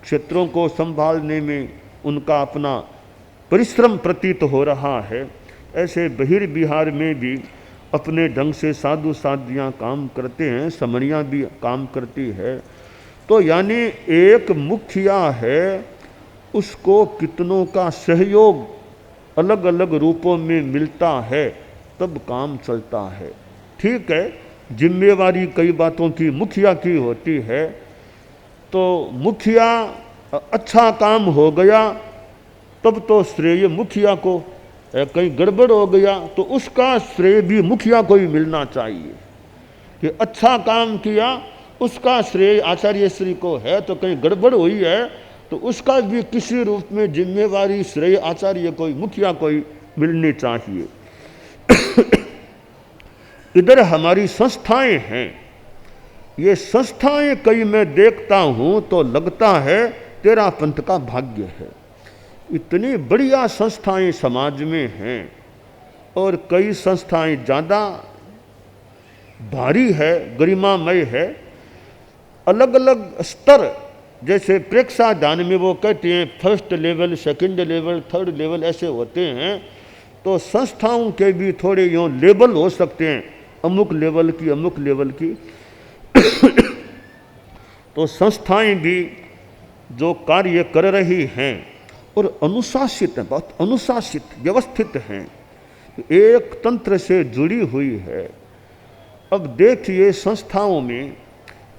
क्षेत्रों को संभालने में उनका अपना परिश्रम प्रतीत हो रहा है। ऐसे बहिर्बिहार में भी अपने ढंग से साधु साध्वियाँ काम करते हैं, समरियाँ भी काम करती है। तो यानी एक मुखिया है, उसको कितनों का सहयोग अलग अलग रूपों में मिलता है, तब काम चलता है। ठीक है, जिम्मेवारी कई बातों की मुखिया की होती है, तो मुखिया अच्छा काम हो गया तब तो श्रेय मुखिया को, कहीं गड़बड़ हो गया तो उसका श्रेय भी मुखिया को ही मिलना चाहिए कि अच्छा काम किया, उसका श्रेय आचार्य श्री को है, तो कहीं गड़बड़ हुई है तो उसका भी किसी रूप में जिम्मेवारी श्रेय आचार्य को, मुखिया को ही मिलनी चाहिए। इधर हमारी संस्थाएं हैं, ये संस्थाएं कई मैं देखता हूँ तो लगता है तेरा पंथ का भाग्य है। इतनी बढ़िया संस्थाएं समाज में हैं और कई संस्थाएं ज़्यादा भारी है, गरिमामय है। अलग अलग स्तर, जैसे प्रेक्षा दान में वो कहते हैं first level, second level, third level ऐसे होते हैं। तो संस्थाओं के भी थोड़े यूँ लेवल हो सकते हैं, अमुक लेवल की, अमुक लेवल की। तो संस्थाएं भी जो कार्य कर रही हैं और अनुशासित हैं, बहुत अनुशासित व्यवस्थित हैं, एक तंत्र से जुड़ी हुई है। अब देखिए संस्थाओं में,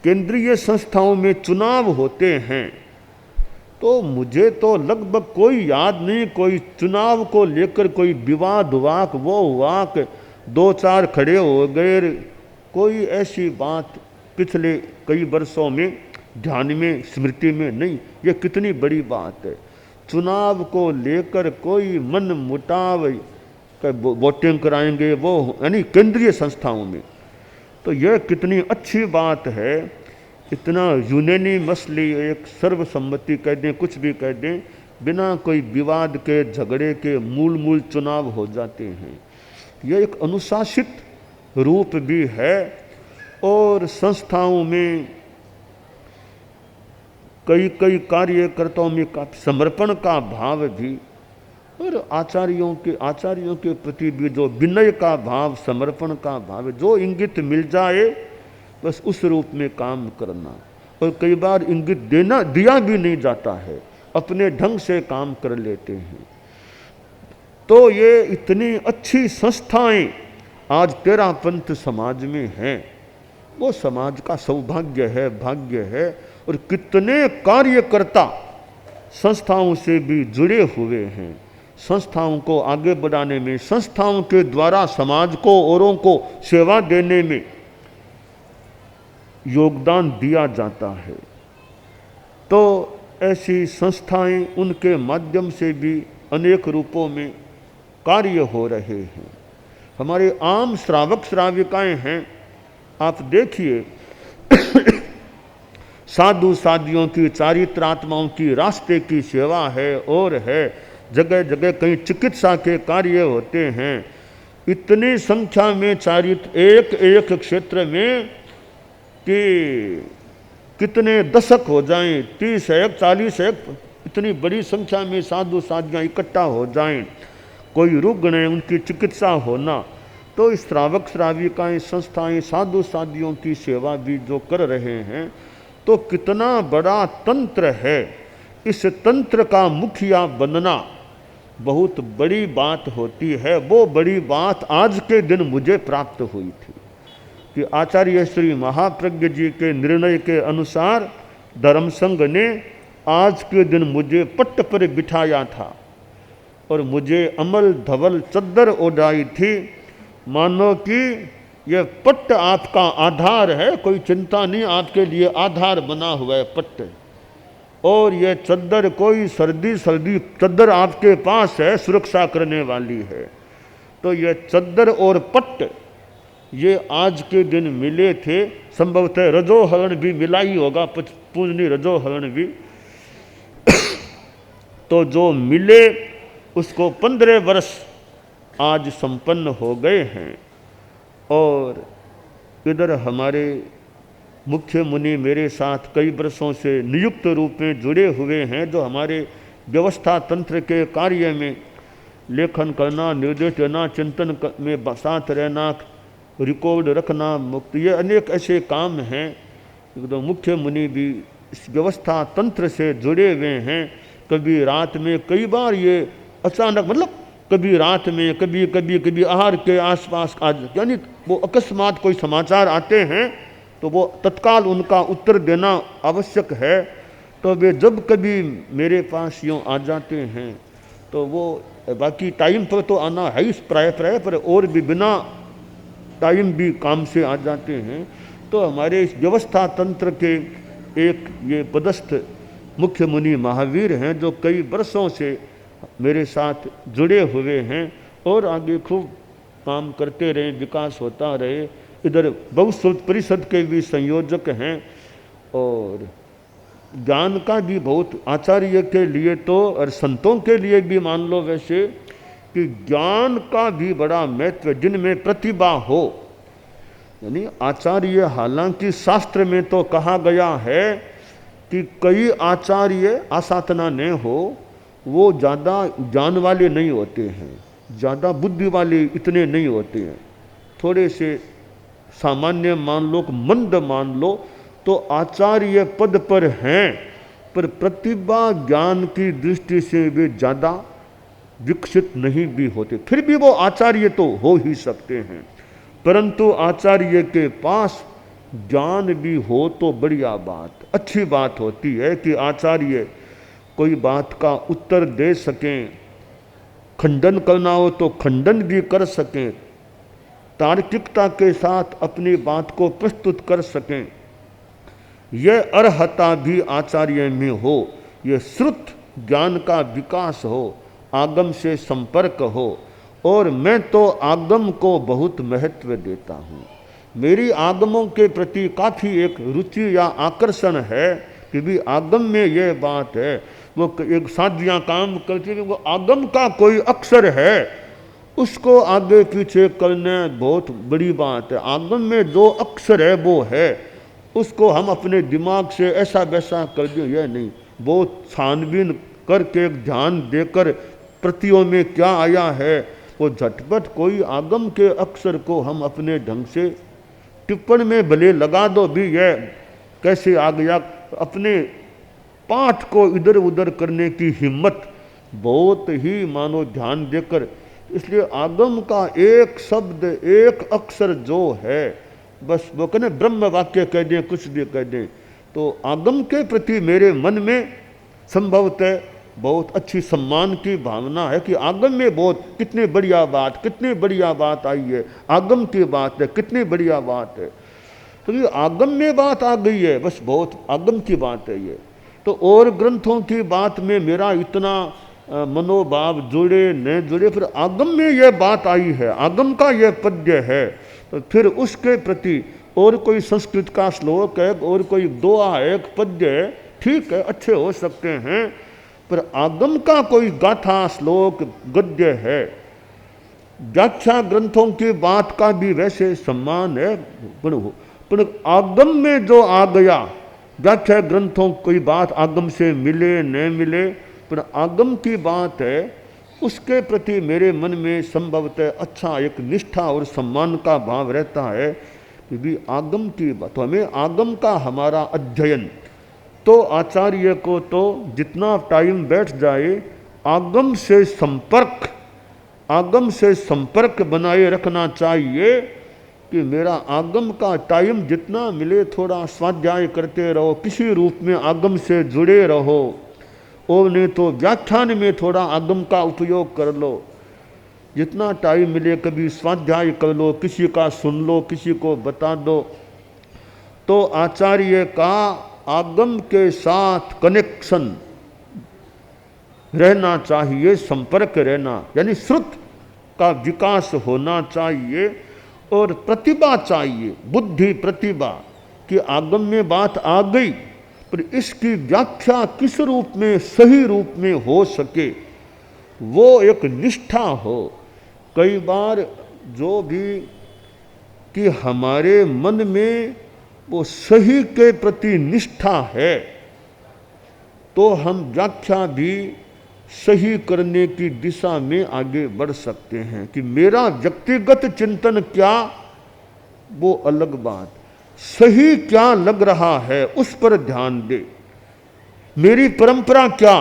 केंद्रीय संस्थाओं में चुनाव होते हैं तो मुझे तो लगभग कोई याद नहीं कोई चुनाव को लेकर कोई विवाद हुआ, वो हुआ कि 2-4 खड़े हो गए, कोई ऐसी बात पिछले कई वर्षों में ध्यान में, स्मृति में नहीं। ये कितनी बड़ी बात है। चुनाव को लेकर कोई मन मुटाव, वोटिंग कराएंगे वो, यानी केंद्रीय संस्थाओं में, तो यह कितनी अच्छी बात है। इतना यूनानिमसली एक सर्वसम्मति कह दें, कुछ भी कह दें, बिना कोई विवाद के, झगड़े के मूल चुनाव हो जाते हैं। यह एक अनुशासित रूप भी है। और संस्थाओं में कई कार्यकर्ताओं में काफी समर्पण का भाव भी, और आचार्यों के प्रति भी जो विनय का भाव, समर्पण का भाव, जो इंगित मिल जाए बस उस रूप में काम करना। और कई बार इंगित दिया भी नहीं जाता है, अपने ढंग से काम कर लेते हैं। तो ये इतनी अच्छी संस्थाएं आज तेरा पंथ समाज में हैं, वो समाज का सौभाग्य है, भाग्य है। और कितने कार्यकर्ता संस्थाओं से भी जुड़े हुए हैं, संस्थाओं को आगे बढ़ाने में, संस्थाओं के द्वारा समाज को, औरों को सेवा देने में योगदान दिया जाता है। तो ऐसी संस्थाएं, उनके माध्यम से भी अनेक रूपों में कार्य हो रहे हैं। हमारे आम श्रावक श्राविकाएं हैं, आप देखिए साधु साधियों की, चारित्रात्माओं की रास्ते की सेवा है और है, जगह जगह कहीं चिकित्सा के कार्य होते हैं। इतनी संख्या में चारित्र एक क्षेत्र में कि कितने दशक हो जाएं, 30 है, 40 है, इतनी बड़ी संख्या में साधु साधियाँ इकट्ठा हो जाएं, कोई रुग्ण है उनकी चिकित्सा होना। तो इस श्रावक श्राविकाएं, संस्थाएं साधु साधियों की सेवा भी जो कर रहे हैं, तो कितना बड़ा तंत्र है। इस तंत्र का मुखिया बनना बहुत बड़ी बात होती है। वो बड़ी बात आज के दिन मुझे प्राप्त हुई थी कि आचार्य श्री महाप्रज्ञ जी के निर्णय के अनुसार धर्म संघ ने आज के दिन मुझे पट्ट पर बिठाया था और मुझे अमल धवल चद्दर ओढ़ाई थी, मानो कि यह पट्ट आपका आधार है, कोई चिंता नहीं, आपके लिए आधार बना हुआ है पट्ट। और यह चद्दर कोई सर्दी चद्दर आपके पास है, सुरक्षा करने वाली है। तो यह चद्दर और पट्ट ये आज के दिन मिले थे। संभवतः रजोहरण भी मिला ही होगा, पूजनी रजोहरण भी। तो जो मिले उसको 15 वर्ष आज संपन्न हो गए हैं। और इधर हमारे मुख्य मुनि मेरे साथ कई वर्षों से नियुक्त रूप में जुड़े हुए हैं, जो हमारे व्यवस्था तंत्र के कार्य में लेखन करना, निर्देश देना, चिंतन में साथ रहना, रिकॉर्ड रखना, मुक्त, ये अनेक ऐसे काम हैं। एकदम मुख्य मुनि भी इस व्यवस्था तंत्र से जुड़े हुए हैं। कभी रात में, कई बार ये अचानक, मतलब कभी रात में, कभी आहार के आसपास आज, यानी वो अकस्मात कोई समाचार आते हैं तो वो तत्काल उनका उत्तर देना आवश्यक है। तो वे जब कभी मेरे पास यूँ आ जाते हैं तो वो, बाकी टाइम पर तो आना है ही प्राय पर, और भी बिना टाइम भी काम से आ जाते हैं। तो हमारे इस व्यवस्था तंत्र के एक ये पदस्थ मुख्य मुनि महावीर हैं, जो कई वर्षों से मेरे साथ जुड़े हुए हैं और आगे खूब काम करते रहे, विकास होता रहे। इधर बहुत परिषद के भी संयोजक हैं, और ज्ञान का भी बहुत, आचार्य के लिए तो और संतों के लिए भी मान लो वैसे कि ज्ञान का भी बड़ा महत्व, जिनमें प्रतिभा हो। यानी आचार्य, हालांकि शास्त्र में तो कहा गया है कि कई आचार्य आसाधना न हो, वो ज़्यादा ज्ञान वाले नहीं होते हैं, ज़्यादा बुद्धि वाले इतने नहीं होते हैं, थोड़े से सामान्य मान लो, मंद मान लो, तो आचार्य पद पर हैं, पर प्रतिभा ज्ञान की दृष्टि से वे ज़्यादा विकसित नहीं भी होते, फिर भी वो आचार्य तो हो ही सकते हैं। परंतु आचार्य के पास ज्ञान भी हो तो बढ़िया बात, अच्छी बात होती है कि आचार्य कोई बात का उत्तर दे सकें, खंडन करना हो तो खंडन भी कर सकें, तार्किकता के साथ अपनी बात को प्रस्तुत कर सकें। यह अर्हता भी आचार्य में हो, यह श्रुत ज्ञान का विकास हो, आगम से संपर्क हो। और मैं तो आगम को बहुत महत्व देता हूँ, मेरी आगमों के प्रति काफ़ी एक रुचि या आकर्षण है कि भी आगम में यह बात है, वो एक साधियाँ काम करती है, वो आगम का कोई अक्षर है उसको आगे पीछे करना बहुत बड़ी बात है। आगम में जो अक्षर है वो है, उसको हम अपने दिमाग से ऐसा वैसा कर दें, यह नहीं, बहुत छानबीन करके एक ध्यान देकर प्रतियों में क्या आया है, वो झटपट कोई आगम के अक्षर को हम अपने ढंग से टिप्पण में भले लगा दो भी, यह कैसे आ गया, अपने पाठ को इधर उधर करने की हिम्मत बहुत ही मानो ध्यान देकर। इसलिए आगम का एक शब्द, एक अक्षर जो है, बस वो कहने ब्रह्म वाक्य कह दें, कुछ भी कह दें, तो आगम के प्रति मेरे मन में संभवतः बहुत अच्छी सम्मान की भावना है कि आगम में बहुत, कितनी बढ़िया बात, कितनी बढ़िया बात आई है, आगम की बात है, कितनी बढ़िया बात है। तो ये आगम में बात आ गई है, बस बहुत आगम की बात है ये। तो और ग्रंथों की बात में मेरा इतना मनोभाव जुड़े न जुड़े, फिर आगम में यह बात आई है, आगम का यह पद्य है, तो फिर उसके प्रति और कोई संस्कृत का श्लोक है, और कोई दोहा है, एक पद्य है, ठीक है, अच्छे हो सकते हैं, पर आगम का कोई गाथा, श्लोक, गद्य है। व्याख्या ग्रंथों की बात का भी वैसे सम्मान है, पर आगम में जो आ गया, व्याख्या ग्रंथों कोई बात आगम से मिले न मिले, पर आगम की बात है, उसके प्रति मेरे मन में संभवतः अच्छा एक निष्ठा और सम्मान का भाव रहता है कि भी आगम की बात, तो हमें आगम का हमारा अध्ययन, तो आचार्य को तो जितना टाइम बैठ जाए आगम से संपर्क बनाए रखना चाहिए कि मेरा आगम का टाइम जितना मिले थोड़ा स्वाध्याय करते रहो, किसी रूप में आगम से जुड़े रहो, और नहीं तो व्याख्यान में थोड़ा आगम का उपयोग कर लो, जितना टाइम मिले कभी स्वाध्याय कर लो, किसी का सुन लो, किसी को बता दो। तो आचार्य का आगम के साथ कनेक्शन रहना चाहिए, संपर्क रहना, यानी श्रुत का विकास होना चाहिए, और प्रतिभा चाहिए, बुद्धि प्रतिभा कि आगम में बात आ गई, पर इसकी व्याख्या किस रूप में, सही रूप में हो सके, वो एक निष्ठा हो। कई बार जो भी कि हमारे मन में वो सही के प्रति निष्ठा है, तो हम व्याख्या भी सही करने की दिशा में आगे बढ़ सकते हैं कि मेरा व्यक्तिगत चिंतन क्या, वो अलग बात, सही क्या लग रहा है उस पर ध्यान दे, मेरी परंपरा क्या,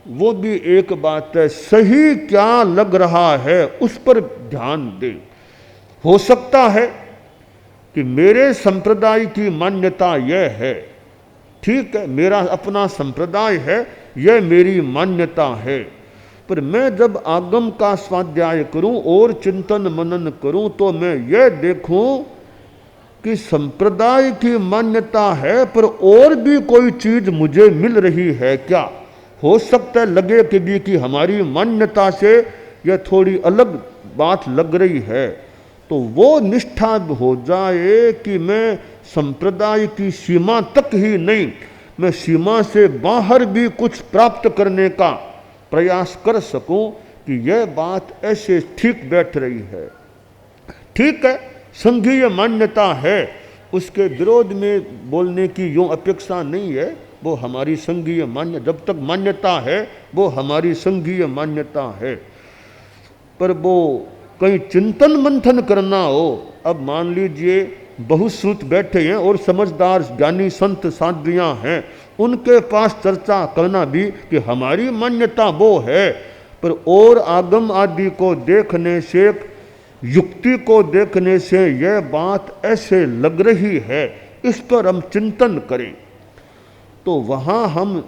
वो भी एक बात है, सही क्या लग रहा है उस पर ध्यान दे। हो सकता है कि मेरे संप्रदाय की मान्यता यह है, ठीक है, मेरा अपना संप्रदाय है, यह मेरी मान्यता है, पर मैं जब आगम का स्वाध्याय करूं और चिंतन मनन करूं तो मैं यह देखूं कि संप्रदाय की मान्यता है, पर और भी कोई चीज मुझे मिल रही है क्या। हो सकता है लगे कि भी कि हमारी मान्यता से यह थोड़ी अलग बात लग रही है, तो वो निष्ठा हो जाए कि मैं संप्रदाय की सीमा तक ही नहीं, मैं सीमा से बाहर भी कुछ प्राप्त करने का प्रयास कर सकूं, कि यह बात ऐसे ठीक बैठ रही है। ठीक है, संघीय मान्यता है, उसके विरोध में बोलने की यूं अपेक्षा नहीं है। वो हमारी संघीय मान्य, जब तक मान्यता है वो हमारी संघीय मान्यता है। पर वो कहीं चिंतन मंथन करना हो, अब मान लीजिए बहुश्रुत बैठे हैं और समझदार ज्ञानी संत साध्वियाँ हैं, उनके पास चर्चा करना भी कि हमारी मान्यता वो है, पर और आगम आदि को देखने से, युक्ति को देखने से यह बात ऐसे लग रही है, इस पर हम चिंतन करें। तो वहाँ हम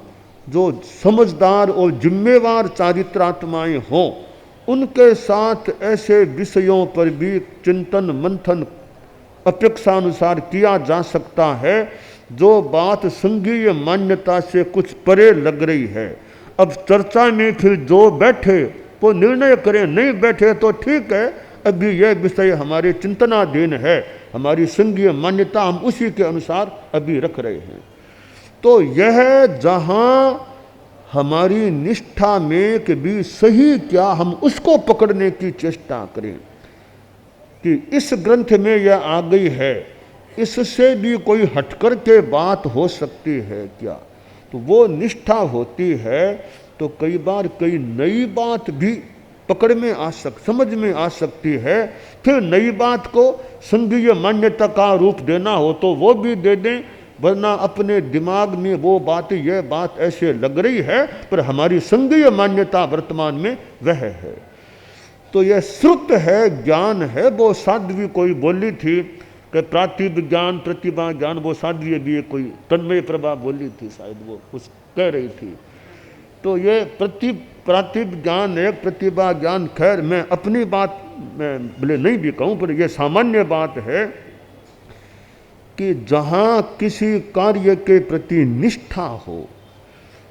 जो समझदार और जिम्मेवार चारित्रात्माएं हों, उनके साथ ऐसे विषयों पर भी चिंतन मंथन अपेक्षानुसार किया जा सकता है जो बात संघीय मान्यता से कुछ परे लग रही है। अब चर्चा में फिर जो बैठे वो निर्णय करें, नहीं बैठे तो ठीक है, अभी यह विषय हमारे चिंतनाधीन है, हमारी संघीय मान्यता हम उसी के अनुसार अभी रख रहे हैं। तो यह जहाँ हमारी निष्ठा में कि भी सही क्या, हम उसको पकड़ने की चेष्टा करें कि इस ग्रंथ में यह आ गई है, इससे भी कोई हटकर के बात हो सकती है क्या, तो वो निष्ठा होती है। तो कई बार कई नई बात भी पकड़ में समझ में आ सकती है, फिर नई बात को संघीय मान्यता का रूप देना हो तो वो भी दे दें, वरना अपने दिमाग में वो बात, यह बात ऐसे लग रही है, पर हमारी संघीय मान्यता वर्तमान में वह है। तो यह श्रुत है, ज्ञान है। वो साध्वी कोई बोली थी कि प्रातिभ ज्ञान प्रतिभा ज्ञान, वो साध्वी भी कोई तन्मय प्रभा बोली थी, शायद वो कुछ कह रही थी। तो ये प्रातिभ ज्ञान है, प्रतिभा ज्ञान, खैर मैं अपनी बात मैं भले नहीं भी कहूँ, पर यह सामान्य बात है कि जहाँ किसी कार्य के प्रति निष्ठा हो,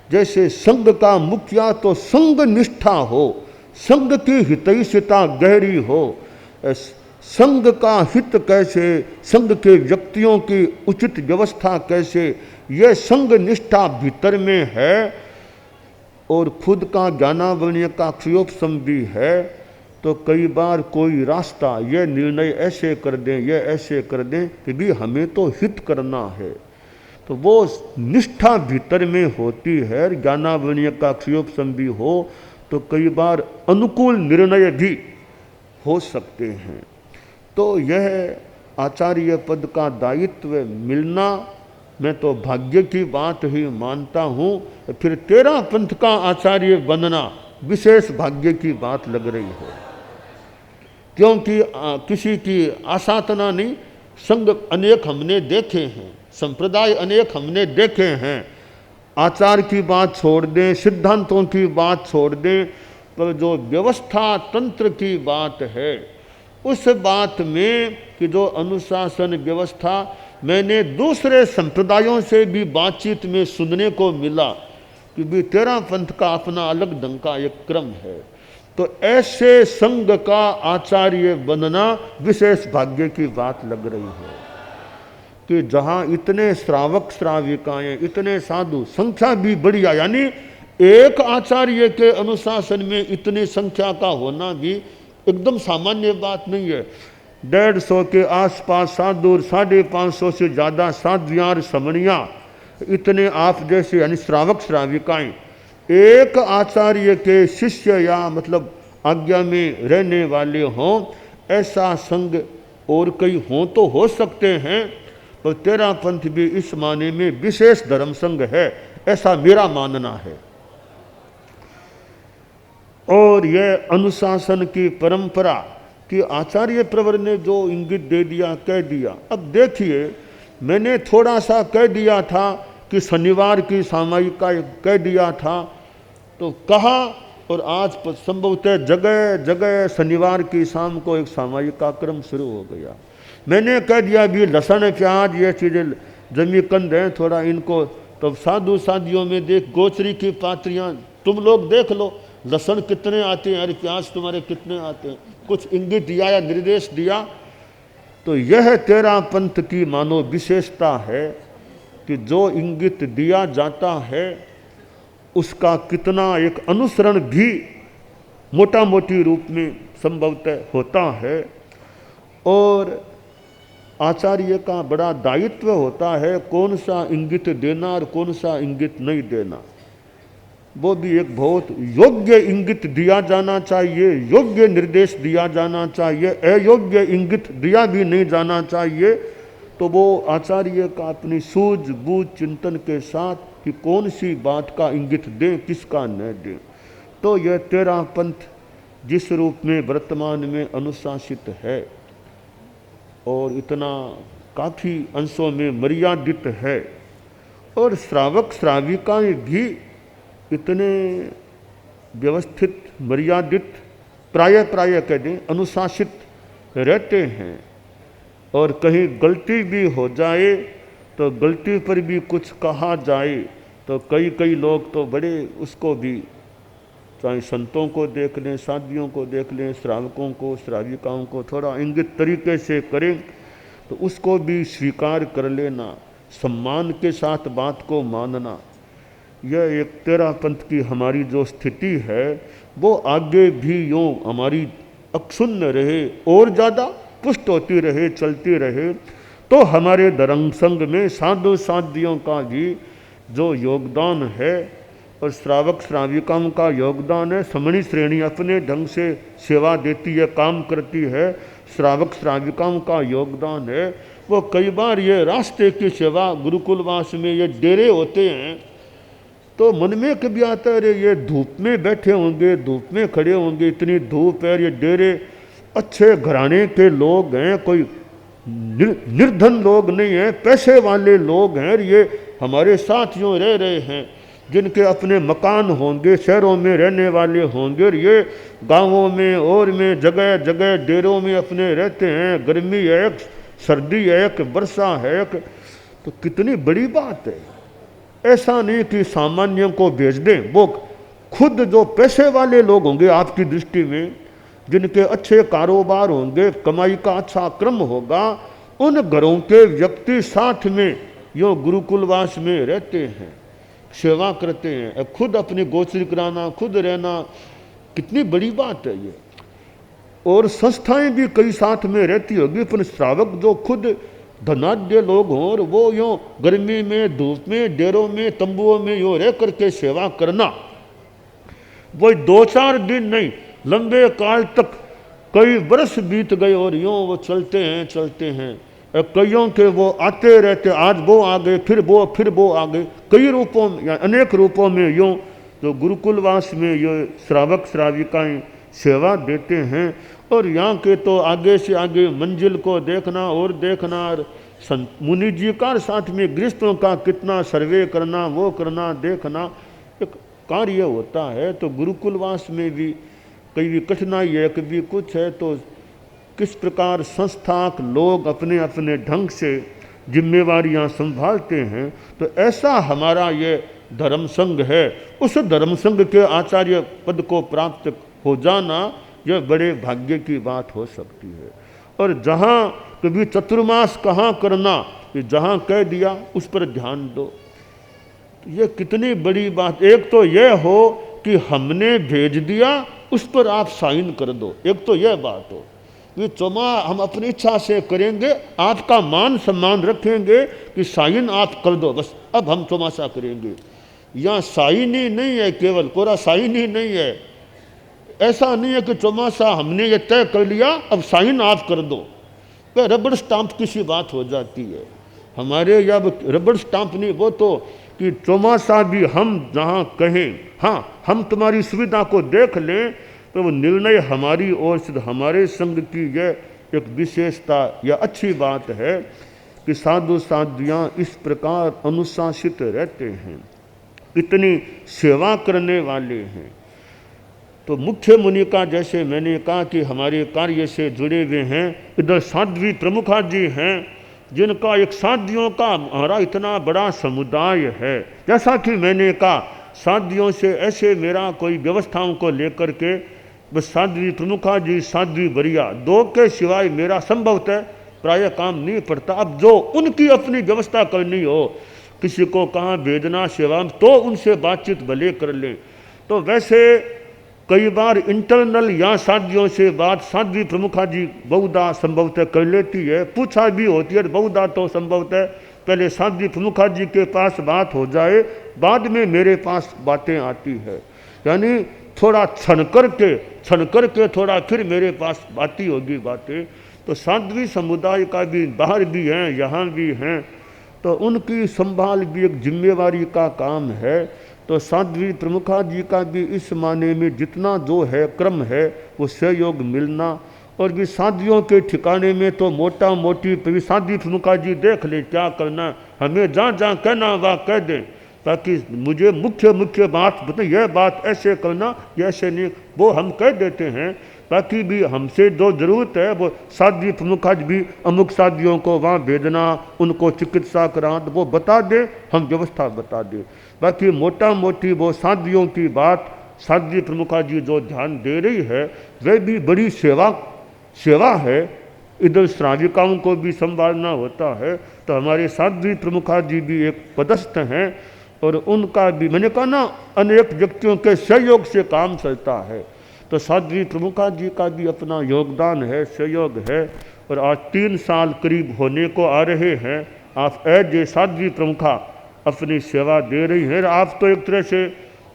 जैसे संघ का मुखिया तो संघ निष्ठा हो, संघ की हितैषिता गहरी हो, संघ का हित कैसे, संघ के व्यक्तियों की उचित व्यवस्था कैसे, यह संघ निष्ठा भीतर में है और खुद का ज्ञानावरणीय का क्षयोपशम भी है, तो कई बार कोई रास्ता, यह निर्णय ऐसे कर दें, यह ऐसे कर दें कि भी हमें तो हित करना है, तो वो निष्ठा भीतर में होती है। ज्ञानावरणीय का क्षयोपशम भी हो तो कई बार अनुकूल निर्णय भी हो सकते हैं। तो यह आचार्य पद का दायित्व मिलना मैं तो भाग्य की बात ही मानता हूँ। फिर तेरा पंथ का आचार्य बनना विशेष भाग्य की बात लग रही है, क्योंकि किसी की आसाधना नहीं, संघ अनेक हमने देखे हैं, संप्रदाय अनेक हमने देखे हैं। आचार की बात छोड़ दें, सिद्धांतों की बात छोड़ दें, पर जो व्यवस्था तंत्र की बात है, उस बात में कि जो अनुशासन व्यवस्था, मैंने दूसरे संप्रदायों से भी बातचीत में सुनने को मिला कि भी तेरा पंथ का अपना अलग ढंग का एक क्रम है। तो ऐसे संघ का आचार्य बनना विशेष भाग्य की बात लग रही है कि जहाँ इतने श्रावक श्राविकाएं, इतने साधु, संख्या भी बढ़िया, यानी एक आचार्य के अनुशासन में इतनी संख्या का होना भी एकदम सामान्य बात नहीं है। 150 के आसपास साधु, 550 से ज़्यादा साध्वियाँ समणियाँ, इतने आप जैसे यानी श्रावक श्राविकाएं एक आचार्य के शिष्य या मतलब आज्ञा में रहने वाले हों, ऐसा संघ और कई हों तो हो सकते हैं, पर तेरा पंथ भी इस माने में विशेष धर्म संघ है, ऐसा मेरा मानना है। और यह अनुशासन की परंपरा कि आचार्य प्रवर ने जो इंगित दे दिया, कह दिया। अब देखिए, मैंने थोड़ा सा कह दिया था कि शनिवार की सामायिका कह दिया था, तो कहा, और आज संभवतः जगह जगह शनिवार की शाम को एक सामायिका क्रम शुरू हो गया। मैंने कह दिया भी लहसुन प्याज ये चीज़ें जमी कंद हैं, थोड़ा इनको तो साधु साधियों में देख, गोचरी की पात्रियाँ तुम लोग देख लो, लहसुन कितने आते हैं, अरे प्याज तुम्हारे कितने आते हैं, कुछ इंगित दिया या निर्देश दिया। तो यह तेरा पंथ की मानो विशेषता है कि जो इंगित दिया जाता है उसका कितना एक अनुसरण भी मोटा मोटी रूप में संभवतः होता है। और आचार्य का बड़ा दायित्व होता है कौन सा इंगित देना और कौन सा इंगित नहीं देना। वो भी एक बहुत योग्य इंगित दिया जाना चाहिए, योग्य निर्देश दिया जाना चाहिए, अयोग्य इंगित दिया भी नहीं जाना चाहिए। तो वो आचार्य का अपनी सूझबूझ चिंतन के साथ कि कौन सी बात का इंगित दें, किसका न दें। तो यह तेरा पंथ जिस रूप में वर्तमान में अनुशासित है और इतना काफ़ी अंशों में मर्यादित है, और श्रावक श्राविकाएँ भी इतने व्यवस्थित मर्यादित प्राय कह दें अनुशासित रहते हैं, और कहीं गलती भी हो जाए तो गलती पर भी कुछ कहा जाए तो कई लोग तो बड़े उसको भी, चाहे संतों को देख लें, साधियों को देख लें, श्रावकों को श्राविकाओं को थोड़ा इंगित तरीके से करें तो उसको भी स्वीकार कर लेना, सम्मान के साथ बात को मानना। यह एक तेरा पंथ की हमारी जो स्थिति है वो आगे भी यूँ हमारी अक्षुण्ण रहे और ज़्यादा पुष्ट होती रहे, चलती रहे। तो हमारे धर्म संघ में साधु साधियों का भी जो योगदान है और श्रावक श्राविकाओं का योगदान है, समणी श्रेणी अपने ढंग से सेवा देती है, काम करती है, श्रावक श्राविकाओं का योगदान है। वो कई बार ये रास्ते की सेवा गुरुकुलवास में ये डेरे होते हैं तो मन में कभी आता है, अरे ये धूप में बैठे होंगे, धूप में खड़े होंगे, इतनी धूप है, ये डेरे अच्छे घराने के लोग हैं, कोई निर्धन लोग नहीं हैं, पैसे वाले लोग हैं, ये हमारे साथ यूँ रह रहे हैं, जिनके अपने मकान होंगे, शहरों में रहने वाले होंगे, और ये गांवों में और में जगह जगह डेरों में अपने रहते हैं। गर्मी है, सर्दी है, वर्षा है, तो कितनी बड़ी बात है। ऐसा नहीं कि सामान्य को भेज दें, वो खुद जो पैसे वाले लोग होंगे आपकी दृष्टि में, जिनके अच्छे कारोबार होंगे, कमाई का अच्छा क्रम होगा, उन घरों के व्यक्ति साथ में यो गुरुकुलवास में रहते हैं, सेवा करते हैं, खुद अपनी गोचरी कराना, खुद रहना, कितनी बड़ी बात है ये। और संस्थाएं भी कई साथ में रहती होगी, पर श्रावक जो खुद धनाढ्य लोग हों और वो यूँ गर्मी में, धूप में, डेरों में, तंबुओं में यूँ रह करके सेवा करना, वो 2-4 दिन नहीं, लंबे काल तक कई वर्ष बीत गए और यूँ वो चलते हैं। कईयों के वो आते रहते, आज वो आ गए, फिर वो आ गए, कई रूपों में या अनेक रूपों में यूँ जो गुरुकुलवास में ये श्रावक श्राविकाएँ सेवा देते हैं। और यहाँ के तो आगे से आगे मंजिल को देखना और देखना, और मुनि जी का साथ में गृहस्थों का कितना सर्वे करना, वो करना, देखना एक कार्य होता है। तो गुरुकुलवास में भी कई भी कठिनाई है, कभी कुछ है, तो किस प्रकार संस्था लोग अपने अपने ढंग से जिम्मेवारियां संभालते हैं। तो ऐसा हमारा ये धर्म संघ है, उस धर्म संघ के आचार्य पद को प्राप्त हो जाना यह बड़े भाग्य की बात हो सकती है। और जहाँ कभी चतुर्मास कहाँ करना, ये जहाँ कह दिया उस पर ध्यान दो, ये कितनी बड़ी बात। एक तो यह हो कि हमने भेज दिया, उस पर आप साइन कर दो, एक तो यह बात हो कि चौमा हम अपनी इच्छा से करेंगे, आपका मान सम्मान रखेंगे कि साइन आप कर दो, बस अब हम चौमासा करेंगे। यहाँ साइन ही नहीं है, केवल कोरा साइन ही नहीं है। ऐसा नहीं है कि चौमासा हमने ये तय कर लिया, अब साइन आप कर दो, तो रबड़ स्टाम्प किसी बात हो जाती है। हमारे या रबड़ स्टाम्प नहीं, वो तो कि चौमासा भी हम जहाँ कहें, हाँ हम तुम्हारी सुविधा को देख लें, तो वो निर्णय हमारी ओर से, हमारे संघ की यह एक विशेषता या अच्छी बात है कि साधु साधियाँ इस प्रकार अनुशासित रहते हैं, इतनी सेवा करने वाले हैं। तो मुख्य मुनि का, जैसे मैंने कहा कि हमारे कार्य से जुड़े हुए हैं, इधर साध्वी प्रमुखा जी हैं, जिनका एक साधियों का हमारा इतना बड़ा समुदाय है। जैसा कि मैंने कहा साध्वियों से ऐसे मेरा कोई व्यवस्थाओं को लेकर के बस साध्वी प्रमुखा जी, साध्वी वरिया, दो के सिवाय मेरा संभवतः प्राय काम नहीं पड़ता। अब जो उनकी अपनी व्यवस्था करनी हो, किसी को कहाँ भेजना सेवा, तो उनसे बातचीत भले कर लें। तो वैसे कई बार इंटरनल या साध्वियों से बात साध्वी प्रमुखा जी बहुधा संभवतः कर लेती है, पूछा भी होती है बहुधा, तो संभवतः पहले साध्वी प्रमुखा जी के पास बात हो जाए, बाद में मेरे पास बातें आती है। यानी थोड़ा छन करके थोड़ा फिर मेरे पास आती होगी बातें। तो साध्वी समुदाय का भी बाहर भी हैं, यहाँ भी हैं, तो उनकी संभाल भी एक जिम्मेवारी का काम है। तो साध्वी प्रमुखा जी का भी इस माने में जितना जो है क्रम है वो सहयोग मिलना। और भी साध्वियों के ठिकाने में तो मोटा मोटी साध्वी प्रमुखा जी देख ले क्या करना, हमें जहाँ जहाँ कहना वहाँ कह दें, ताकि मुझे मुख्य बात बताए, यह बात ऐसे करना, ये ऐसे नहीं, वो हम कह देते हैं। बाकी भी हमसे जो ज़रूरत है वो साध्वी प्रमुखा जी भी अमुक साध्वियों को वहाँ भेजना, उनको चिकित्सा कराना, वो बता दे, हम व्यवस्था बता दें। बाकी मोटा मोटी वो साध्वियों की बात साध्वी प्रमुखा जी जो ध्यान दे रही है वह भी बड़ी सेवा है। इधर श्राविकाओं को भी संभालना होता है, तो हमारे साध्वी प्रमुखा जी भी एक पदस्थ हैं, और उनका भी मैंने कहा ना अनेक व्यक्तियों के सहयोग से काम चलता है। तो साध्वी प्रमुखा जी का भी अपना योगदान है, सहयोग है। और आज 3 साल करीब होने को आ रहे हैं आप एज ए साध्वी प्रमुखा अपनी सेवा दे रही हैं। आप तो एक तरह से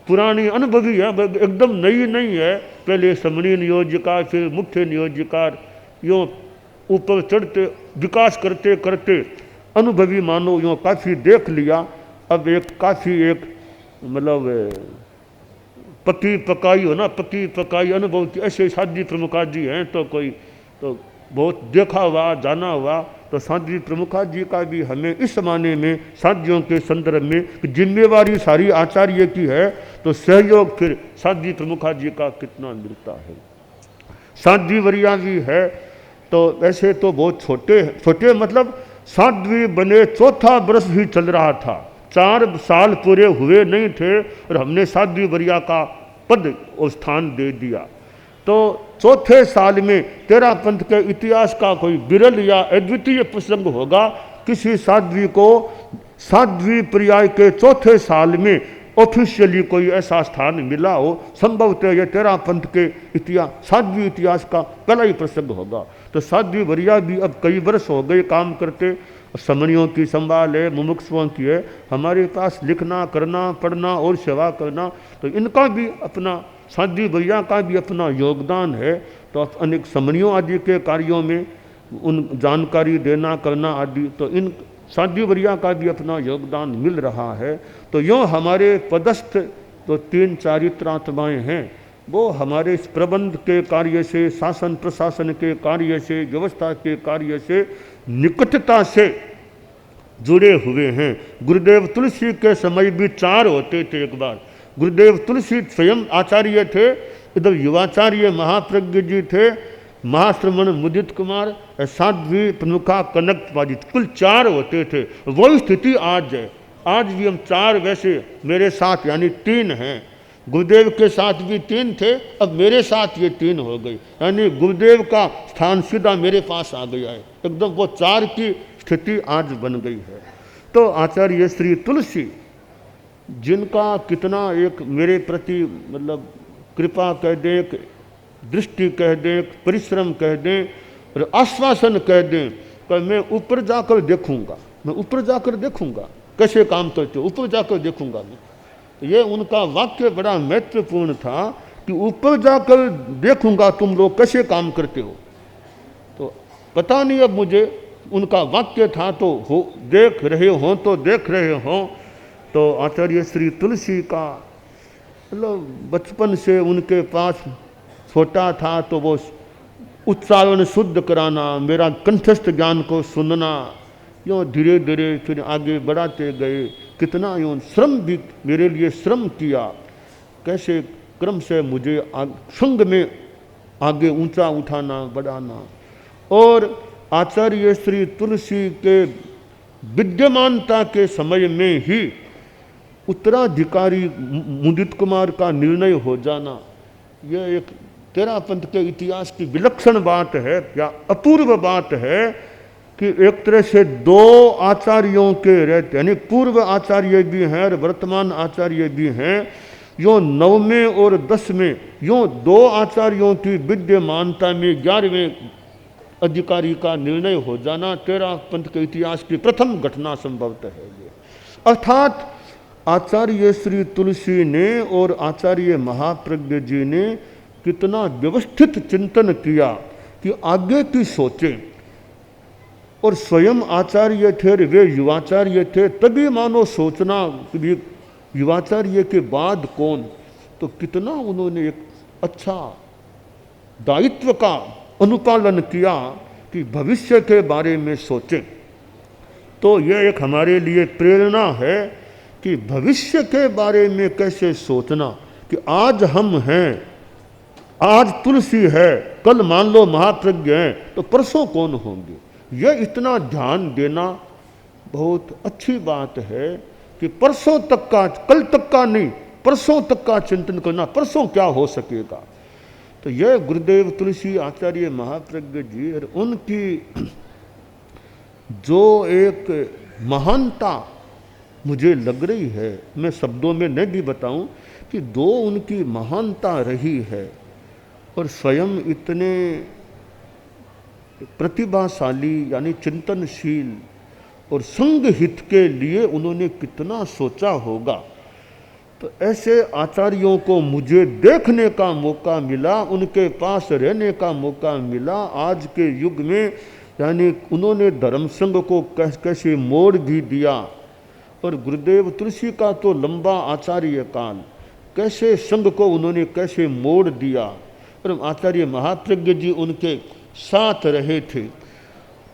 पुरानी अनुभवी है, एकदम नई नहीं है, पहले समणी नियोजिका, फिर मुख्य नियोजिका, यूँ ऊपर चढ़ते विकास करते करते अनुभवी मानो यूँ काफ़ी देख लिया। अब काफ़ी मतलब पकी पकाई हो ना, पकी पकाई अनुभव की ऐसे साध्वी प्रमुखा जी हैं, तो कोई तो बहुत देखा हुआ जाना हुआ। तो साध्वी प्रमुखा जी का भी हमें इस माने में साध्वियों के संदर्भ में जिम्मेवारी सारी आचार्य की है, तो सहयोग फिर साध्वी प्रमुखा जी का कितना मिलता है। साध्वी वरिया भी है, तो ऐसे तो बहुत छोटे मतलब साध्वी बने 4था वर्ष ही चल रहा था, 4 साल पूरे हुए नहीं थे और हमने साध्वी वरिया का पद और स्थान दे दिया। तो 4थे साल में तेरा पंथ के इतिहास का कोई विरल या अद्वितीय प्रसंग होगा, किसी साध्वी को साध्वी पर्याय के 4थे साल में ऑफिशियली कोई ऐसा स्थान मिला हो, संभवतः यह तेरा पंथ के इतिहास साध्वी इतिहास का पहला ही प्रसंग होगा। तो साध्वी वरिया भी अब कई वर्ष हो गए काम करते, समणियों की संभाल है, मुमुक्षुओं की है, हमारे पास लिखना करना पढ़ना और सेवा करना, तो इनका भी अपना साध्वी वरिया का भी अपना योगदान है। तो अनेक समणियों आदि के कार्यों में उन जानकारी देना करना आदि, तो इन साध्वी वरिया का भी अपना योगदान मिल रहा है। तो यूँ हमारे पदस्थ तो 3 चारित्रात्माएँ हैं, वो हमारे इस प्रबंध के कार्य से, शासन प्रशासन के कार्य से, व्यवस्था के कार्य से निकटता से जुड़े हुए हैं। गुरुदेव तुलसी के समय भी 4 होते थे। एक बार गुरुदेव तुलसी स्वयं आचार्य थे, इधर युवाचार्य महाप्रज्ञ जी थे, महाश्रमण मुदित कुमार, साध्वी प्रमुखा कनक पाजी, कुल 4 होते थे। वही स्थिति आज है, आज भी हम 4 वैसे मेरे साथ यानी 3 हैं। गुरुदेव के साथ भी 3 थे, अब मेरे साथ ये 3 हो गई, यानी गुरुदेव का स्थान सीधा मेरे पास आ गया है, एकदम वो 4 की स्थिति आज बन गई है। तो आचार्य श्री तुलसी जिनका कितना एक मेरे प्रति मतलब कृपा कह दें, दृष्टि कह दें, परिश्रम कह दें और आश्वासन कह दें कि मैं ऊपर जाकर देखूंगा, मैं ऊपर जाकर देखूंगा कैसे काम करते हो, ऊपर जाकर देखूंगा मैं। ये उनका वाक्य बड़ा महत्वपूर्ण था कि ऊपर जाकर देखूंगा तुम लोग कैसे काम करते हो। तो पता नहीं अब मुझे उनका वाक्य था, तो हो देख रहे हो तो देख रहे हो। तो आचार्य श्री तुलसी का मतलब बचपन से उनके पास छोटा था तो वो उच्चारण शुद्ध कराना, मेरा कंठस्थ ज्ञान को सुनना, यूँ धीरे धीरे फिर आगे बढ़ाते गए। कितना यूँ श्रम भी मेरे लिए श्रम किया, कैसे क्रम से मुझे संग में आगे ऊंचा उठाना बढ़ाना। और आचार्य श्री तुलसी के विद्यमानता के समय में ही उत्तराधिकारी मुदित कुमार का निर्णय हो जाना, यह एक तेरा पंथ के इतिहास की विलक्षण बात है, क्या अपूर्व बात है कि एक तरह से दो आचार्यों के रहते, यानी पूर्व आचार्य भी हैं और वर्तमान आचार्य भी हैं, यो 9वें और 10वें यो दो आचार्यों की विद्यमानता में 11वें अधिकारी का निर्णय हो जाना तेरा पंथ के इतिहास की प्रथम घटना संभवतः है ये। अर्थात आचार्य श्री तुलसी ने और आचार्य महाप्रज्ञ जी ने कितना व्यवस्थित चिंतन किया कि आगे की सोचें, और स्वयं आचार्य थे, वे युवाचार्य थे, तभी मानो सोचना कि युवाचार्य के बाद कौन, तो कितना उन्होंने एक अच्छा दायित्व का अनुपालन किया कि भविष्य के बारे में सोचें। तो यह एक हमारे लिए प्रेरणा है कि भविष्य के बारे में कैसे सोचना, कि आज हम हैं, आज तुलसी है, कल मान लो महाप्रज्ञ हैं, तो परसों कौन होंगे। यह इतना ध्यान देना बहुत अच्छी बात है कि परसों तक का, कल तक का नहीं, परसों तक का चिंतन करना, परसों क्या हो सकेगा। तो यह गुरुदेव तुलसी आचार्य महाप्रज्ञ जी और उनकी जो एक महानता मुझे लग रही है, मैं शब्दों में नहीं भी बताऊं कि दो उनकी महानता रही है, और स्वयं इतने प्रतिभाशाली यानी चिंतनशील और संग हित के लिए उन्होंने कितना सोचा होगा। तो ऐसे आचार्यों को मुझे देखने का मौका मिला, उनके पास रहने का मौका मिला आज के युग में, यानी उन्होंने धर्म संघ को कैसे मोड़ भी दिया, और गुरुदेव तुलसी का तो लंबा आचार्य काल, कैसे संघ को उन्होंने कैसे मोड़ दिया, और आचार्य महाप्रज्ञ जी उनके साथ रहे थे।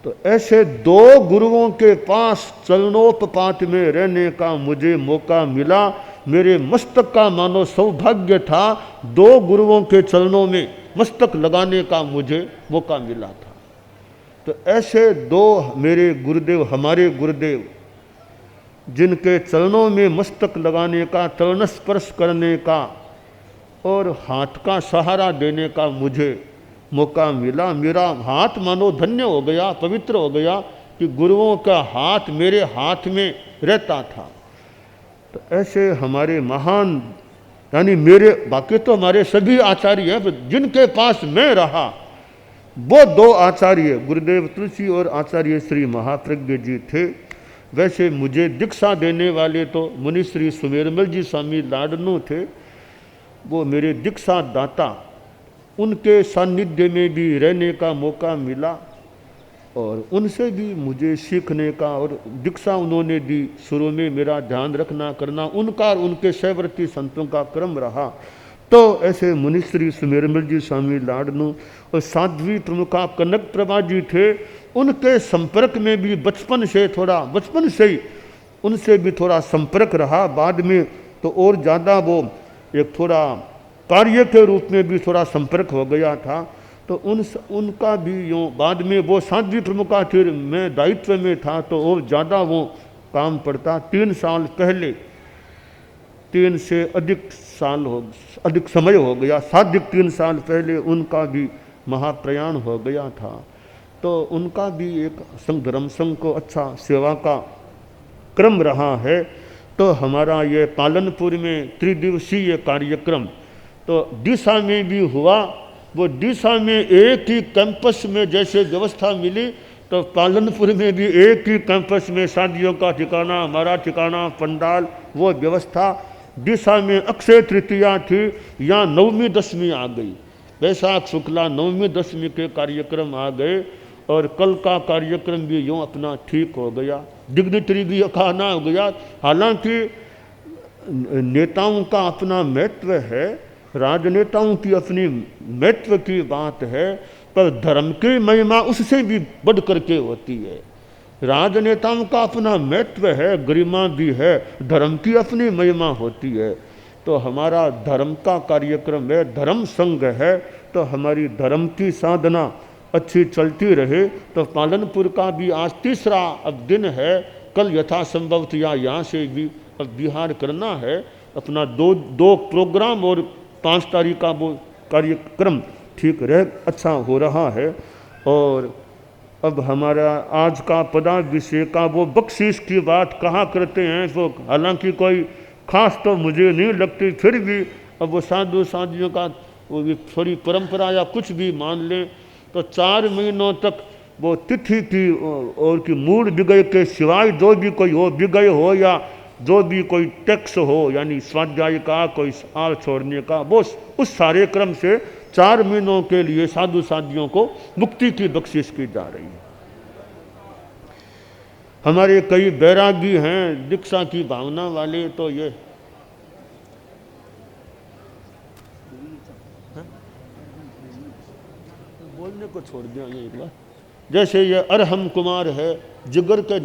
तो ऐसे दो गुरुओं के पास चरणोपपात में रहने का मुझे मौका मिला। मेरे मस्तक का मानो सौभाग्य था, दो गुरुओं के चरणों में मस्तक लगाने का मुझे मौका मिला था। तो ऐसे दो मेरे गुरुदेव, हमारे गुरुदेव, जिनके चरणों में मस्तक लगाने का, चरण स्पर्श करने का और हाथ का सहारा देने का मुझे मौका मिला। मेरा हाथ मानो धन्य हो गया, पवित्र हो गया कि गुरुओं का हाथ मेरे हाथ में रहता था। तो ऐसे हमारे महान, यानी मेरे, बाकी तो हमारे सभी आचार्य हैं, जिनके पास मैं रहा वो दो आचार्य गुरुदेव तुलसी और आचार्य श्री महाप्रज्ञ जी थे। वैसे मुझे दीक्षा देने वाले तो मुनि श्री सुमेरमल जी स्वामी लाडनू थे, वो मेरे दीक्षा दाता, उनके सानिध्य में भी रहने का मौका मिला और उनसे भी मुझे सीखने का, और दीक्षा उन्होंने दी। शुरू में मेरा ध्यान रखना करना उनका और उनके सहवर्ती संतों का क्रम रहा। तो ऐसे मुनिश्री सुमेरमल जी स्वामी लाडनू और साध्वी प्रमुखा कनक प्रभा जी थे, उनके संपर्क में भी बचपन से ही उनसे भी थोड़ा संपर्क रहा। बाद में तो और ज़्यादा वो एक थोड़ा कार्य के रूप में भी थोड़ा संपर्क हो गया था। तो उनका भी यूँ बाद में वो साध्वी प्रमुखा थे, मैं दायित्व में था तो और ज़्यादा वो काम पड़ता। 3 साल पहले, 3 से अधिक समय हो गया, साधिक 3 साल पहले उनका भी महाप्रयाण हो गया था। तो उनका भी एक संघ धर्म संघ को अच्छा सेवा का क्रम रहा है। तो हमारा ये पालनपुर में त्रिदिवसीय कार्यक्रम तो डीसा में भी हुआ। वो डीसा में एक ही कैंपस में जैसे व्यवस्था मिली, तो पालनपुर में भी एक ही कैंपस में शादियों का ठिकाना, हमारा ठिकाना, पंडाल, वो व्यवस्था। डीसा में अक्षय तृतीया थी, यहाँ 9वीं 10वीं आ गई, वैशाख शुक्ला 9वीं 10वीं के कार्यक्रम आ गए। और कल का कार्यक्रम भी यूँ अपना ठीक हो गया, डिग्निटरी भी खाना हो गया। हालांकि नेताओं का अपना महत्व है, राजनेताओं की अपनी महत्व की बात है, पर धर्म की महिमा उससे भी बढ़ करके होती है। राजनेताओं का अपना महत्व है, गरिमा भी है, धर्म की अपनी महिमा होती है। तो हमारा धर्म का कार्यक्रम है, धर्म संघ है, तो हमारी धर्म की साधना अच्छी चलती रहे। तो पालनपुर का भी आज तीसरा अब दिन है, कल यथासंभव या यहाँ से भी अब बिहार करना है अपना दो दो प्रोग्राम और 5 तारीख का वो कार्यक्रम ठीक रह अच्छा हो रहा है। और अब हमारा आज का पदाभिषेक का वो बख्शीश की बात कहा करते हैं, वो हालांकि कोई खास तो मुझे नहीं लगती, फिर भी अब वो साधु साधियों का वो भी थोड़ी परंपरा या कुछ भी मान लें तो 4 महीनों तक वो तिथि की और की मूल विगय के सिवाय जो भी कोई हो, विगय हो या जो भी कोई टैक्स हो, यानी स्वाध्याय का कोई साल छोड़ने का, वो उस सारे क्रम से 4 महीनों के लिए साधु साधियों को मुक्ति की बख्शिश की जा रही है। हमारे कई बैरागी हैं दीक्षा की भावना वाले, तो ये बोलने को छोड़ दिया ये एक बार। जैसे ये अरहम कुमार है, जिगर के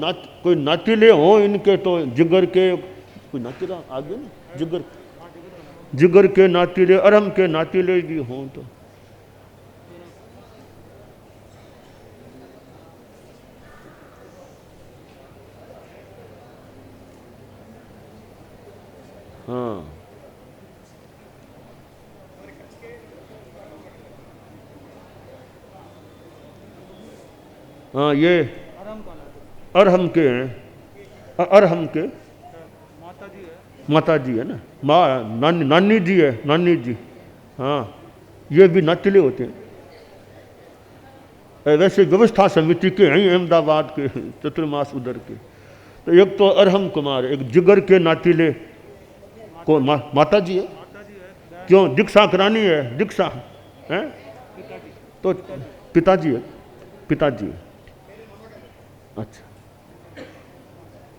कोई नातिले हो इनके, तो जिगर के कोई नातिला आगे ना, जिगर के नातिले, अरहम के नातिले भी हों तो हाँ हाँ, ये अरहम के हैं, अरहम के माता जी है ना, नानी जी है, नानी जी। हाँ, ये भी नातिले होते हैं। वैसे व्यवस्था समिति के हैं अहमदाबाद के, चतुर्मास उधर के। तो एक तो अरहम कुमार, एक जिगर के नातिले को माता जी है। क्यों दीक्षा करानी है? दीक्षा है तो पिताजी है, पिताजी है। अच्छा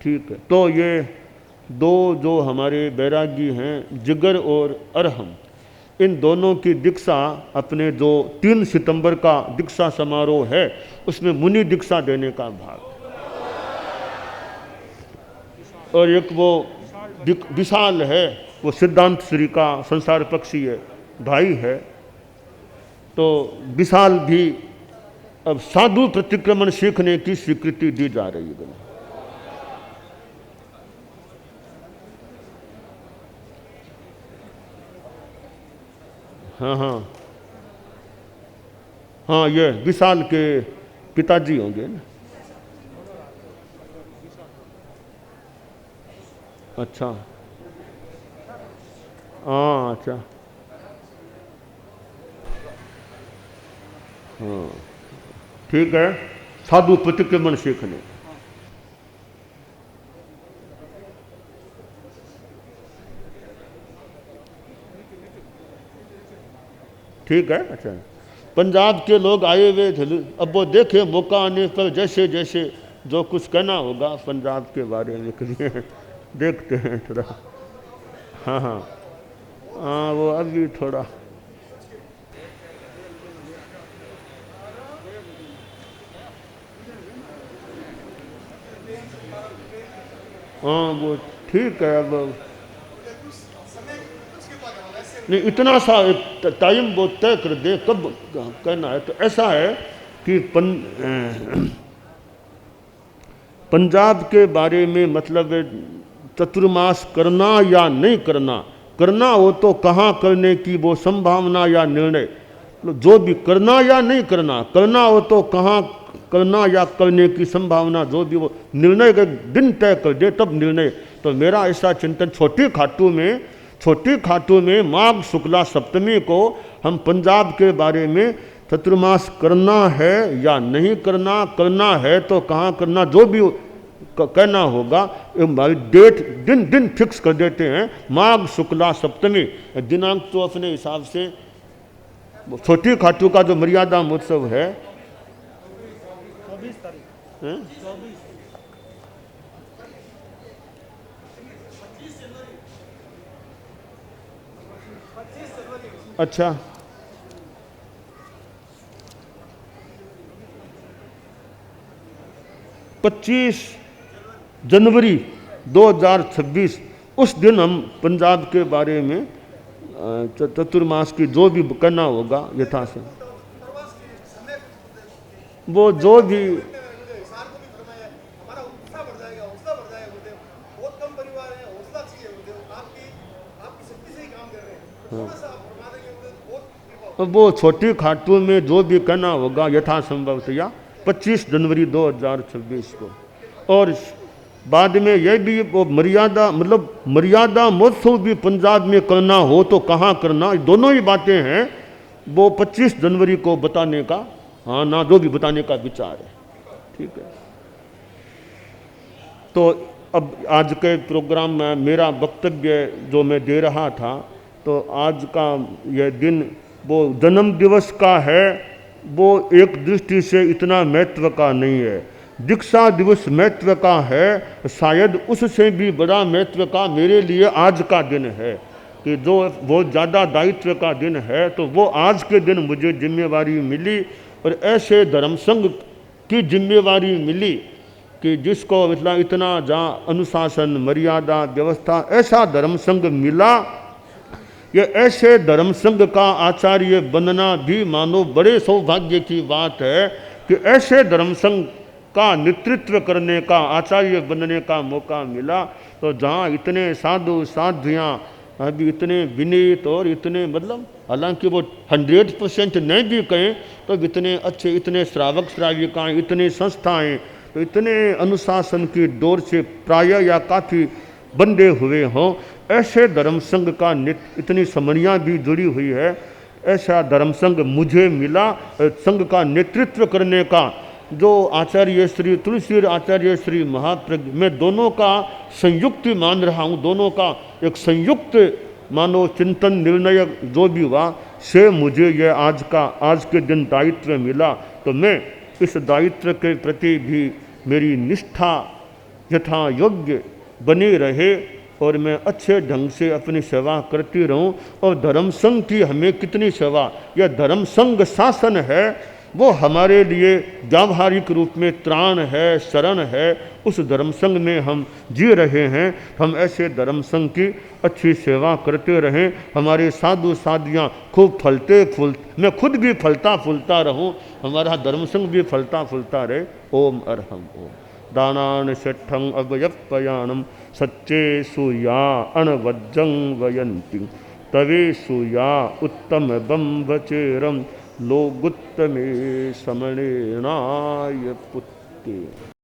ठीक है। तो ये दो जो हमारे बैरागी हैं जिगर और अरहम, इन दोनों की दीक्षा अपने जो 3 सितंबर का दीक्षा समारोह है उसमें मुनि दीक्षा देने का भाग, और एक वो विशाल है, वो सिद्धांत श्री का संसार पक्षी है, भाई है। तो विशाल भी अब साधु प्रतिक्रमण सीखने की स्वीकृति दी जा रही है। हाँ हाँ हाँ, ये विशाल के पिताजी होंगे ना। अच्छा हाँ, अच्छा हाँ ठीक है, साधु प्रतिक्रमण सीखने। ठीक है। अच्छा, पंजाब के लोग आए हुए थे, अब वो देखे मौका आने पर जैसे जैसे जो कुछ कहना होगा पंजाब के बारे में करिए, देखते हैं थोड़ा। हाँ हाँ हाँ, वो अभी थोड़ा हाँ वो ठीक है। अब नहीं, इतना सा एक टाइम वो तय कर दे कब कहना है। तो ऐसा है कि पंजाब के बारे में मतलब चतुर्मास करना या नहीं करना, करना हो तो कहाँ करने की वो संभावना या निर्णय, जो भी करना या नहीं करना, करना हो तो कहाँ करना या करने की संभावना, जो भी वो निर्णय का दिन तय कर दे तब निर्णय। तो मेरा ऐसा चिंतन, छोटी खाटू में माघ शुक्ला सप्तमी को हम पंजाब के बारे में चतुर्मास करना है या नहीं करना, करना है तो कहाँ करना, जो भी कहना होगा डेट दिन फिक्स कर देते हैं। माघ शुक्ला सप्तमी दिनांक तो अपने हिसाब से छोटी खाटू का जो मर्यादा महोत्सव है 24 तारीख, अच्छा 25 जनवरी 2026, उस दिन हम पंजाब के बारे में चतुर्मास की जो भी करना होगा यथा से, वो जो भी हाँ। वो छोटी खाटू में जो भी कहना होगा यथासंभव या 25 जनवरी 2026 को। और बाद में यह भी वो मर्यादा, मतलब मर्यादा महोत्सव भी पंजाब में करना हो तो कहाँ करना, दोनों ही बातें हैं वो 25 जनवरी को बताने का, हाँ ना, जो भी बताने का विचार है। ठीक है, तो अब आज के प्रोग्राम में मेरा वक्तव्य जो मैं दे रहा था, तो आज का यह दिन वो जन्म दिवस का है, वो एक दृष्टि से इतना महत्व का नहीं है। दीक्षा दिवस महत्व का है, शायद उससे भी बड़ा महत्व का मेरे लिए आज का दिन है, कि जो बहुत ज़्यादा दायित्व का दिन है, तो वो आज के दिन मुझे जिम्मेवारी मिली और ऐसे धर्म संघ की जिम्मेवारी मिली कि जिसको मतलब इतना जहाँ अनुशासन, मर्यादा, व्यवस्था, ऐसा धर्म संघ मिला। ये ऐसे धर्म संघ का आचार्य बनना भी मानो बड़े सौभाग्य की बात है कि ऐसे धर्म संघ का नेतृत्व करने का, आचार्य बनने का मौका मिला। तो जहाँ इतने साधु साध्वियाँ अभी इतने विनीत और इतने, मतलब हालांकि वो 100% नहीं भी कहें तो इतने अच्छे, इतने श्रावक श्राविकाएँ, इतने संस्थाएँ, तो इतने अनुशासन की डोर से प्रायः या काफ़ी बंधे हुए हों, ऐसे धर्म संघ का इतनी समनियाँ भी जुड़ी हुई है, ऐसा धर्म संघ मुझे मिला। संघ का नेतृत्व करने का जो आचार्य श्री तुलसी आचार्य श्री महाप्रज्ञ, मैं दोनों का संयुक्त मान रहा हूँ, दोनों का एक संयुक्त मानो चिंतन निर्णय जो भी हुआ से मुझे यह आज के दिन दायित्व मिला। तो मैं इस दायित्व के प्रति भी मेरी निष्ठा यथा योग्य बनी रहे और मैं अच्छे ढंग से अपनी सेवा करती रहूं। और धर्म संघ की हमें कितनी सेवा, यह धर्म संघ शासन है, वो हमारे लिए व्यावहारिक रूप में त्राण है, शरण है, उस धर्म संघ में हम जी रहे हैं। हम ऐसे धर्म संघ की अच्छी सेवा करते रहें, हमारे साधु साधियाँ खूब फलते फूलते, मैं खुद भी फलता फूलता रहूं, हमारा धर्म संघ भी फलता फूलता रहे। ओम अरहम ओम। दानान षट्ठं अव्यपयानम सच्चे सुया अणवज्जं वयन्ति तवे सुया उत्तम बम्बचेरम लोगुत्तमे समणेनाय पुत्ते।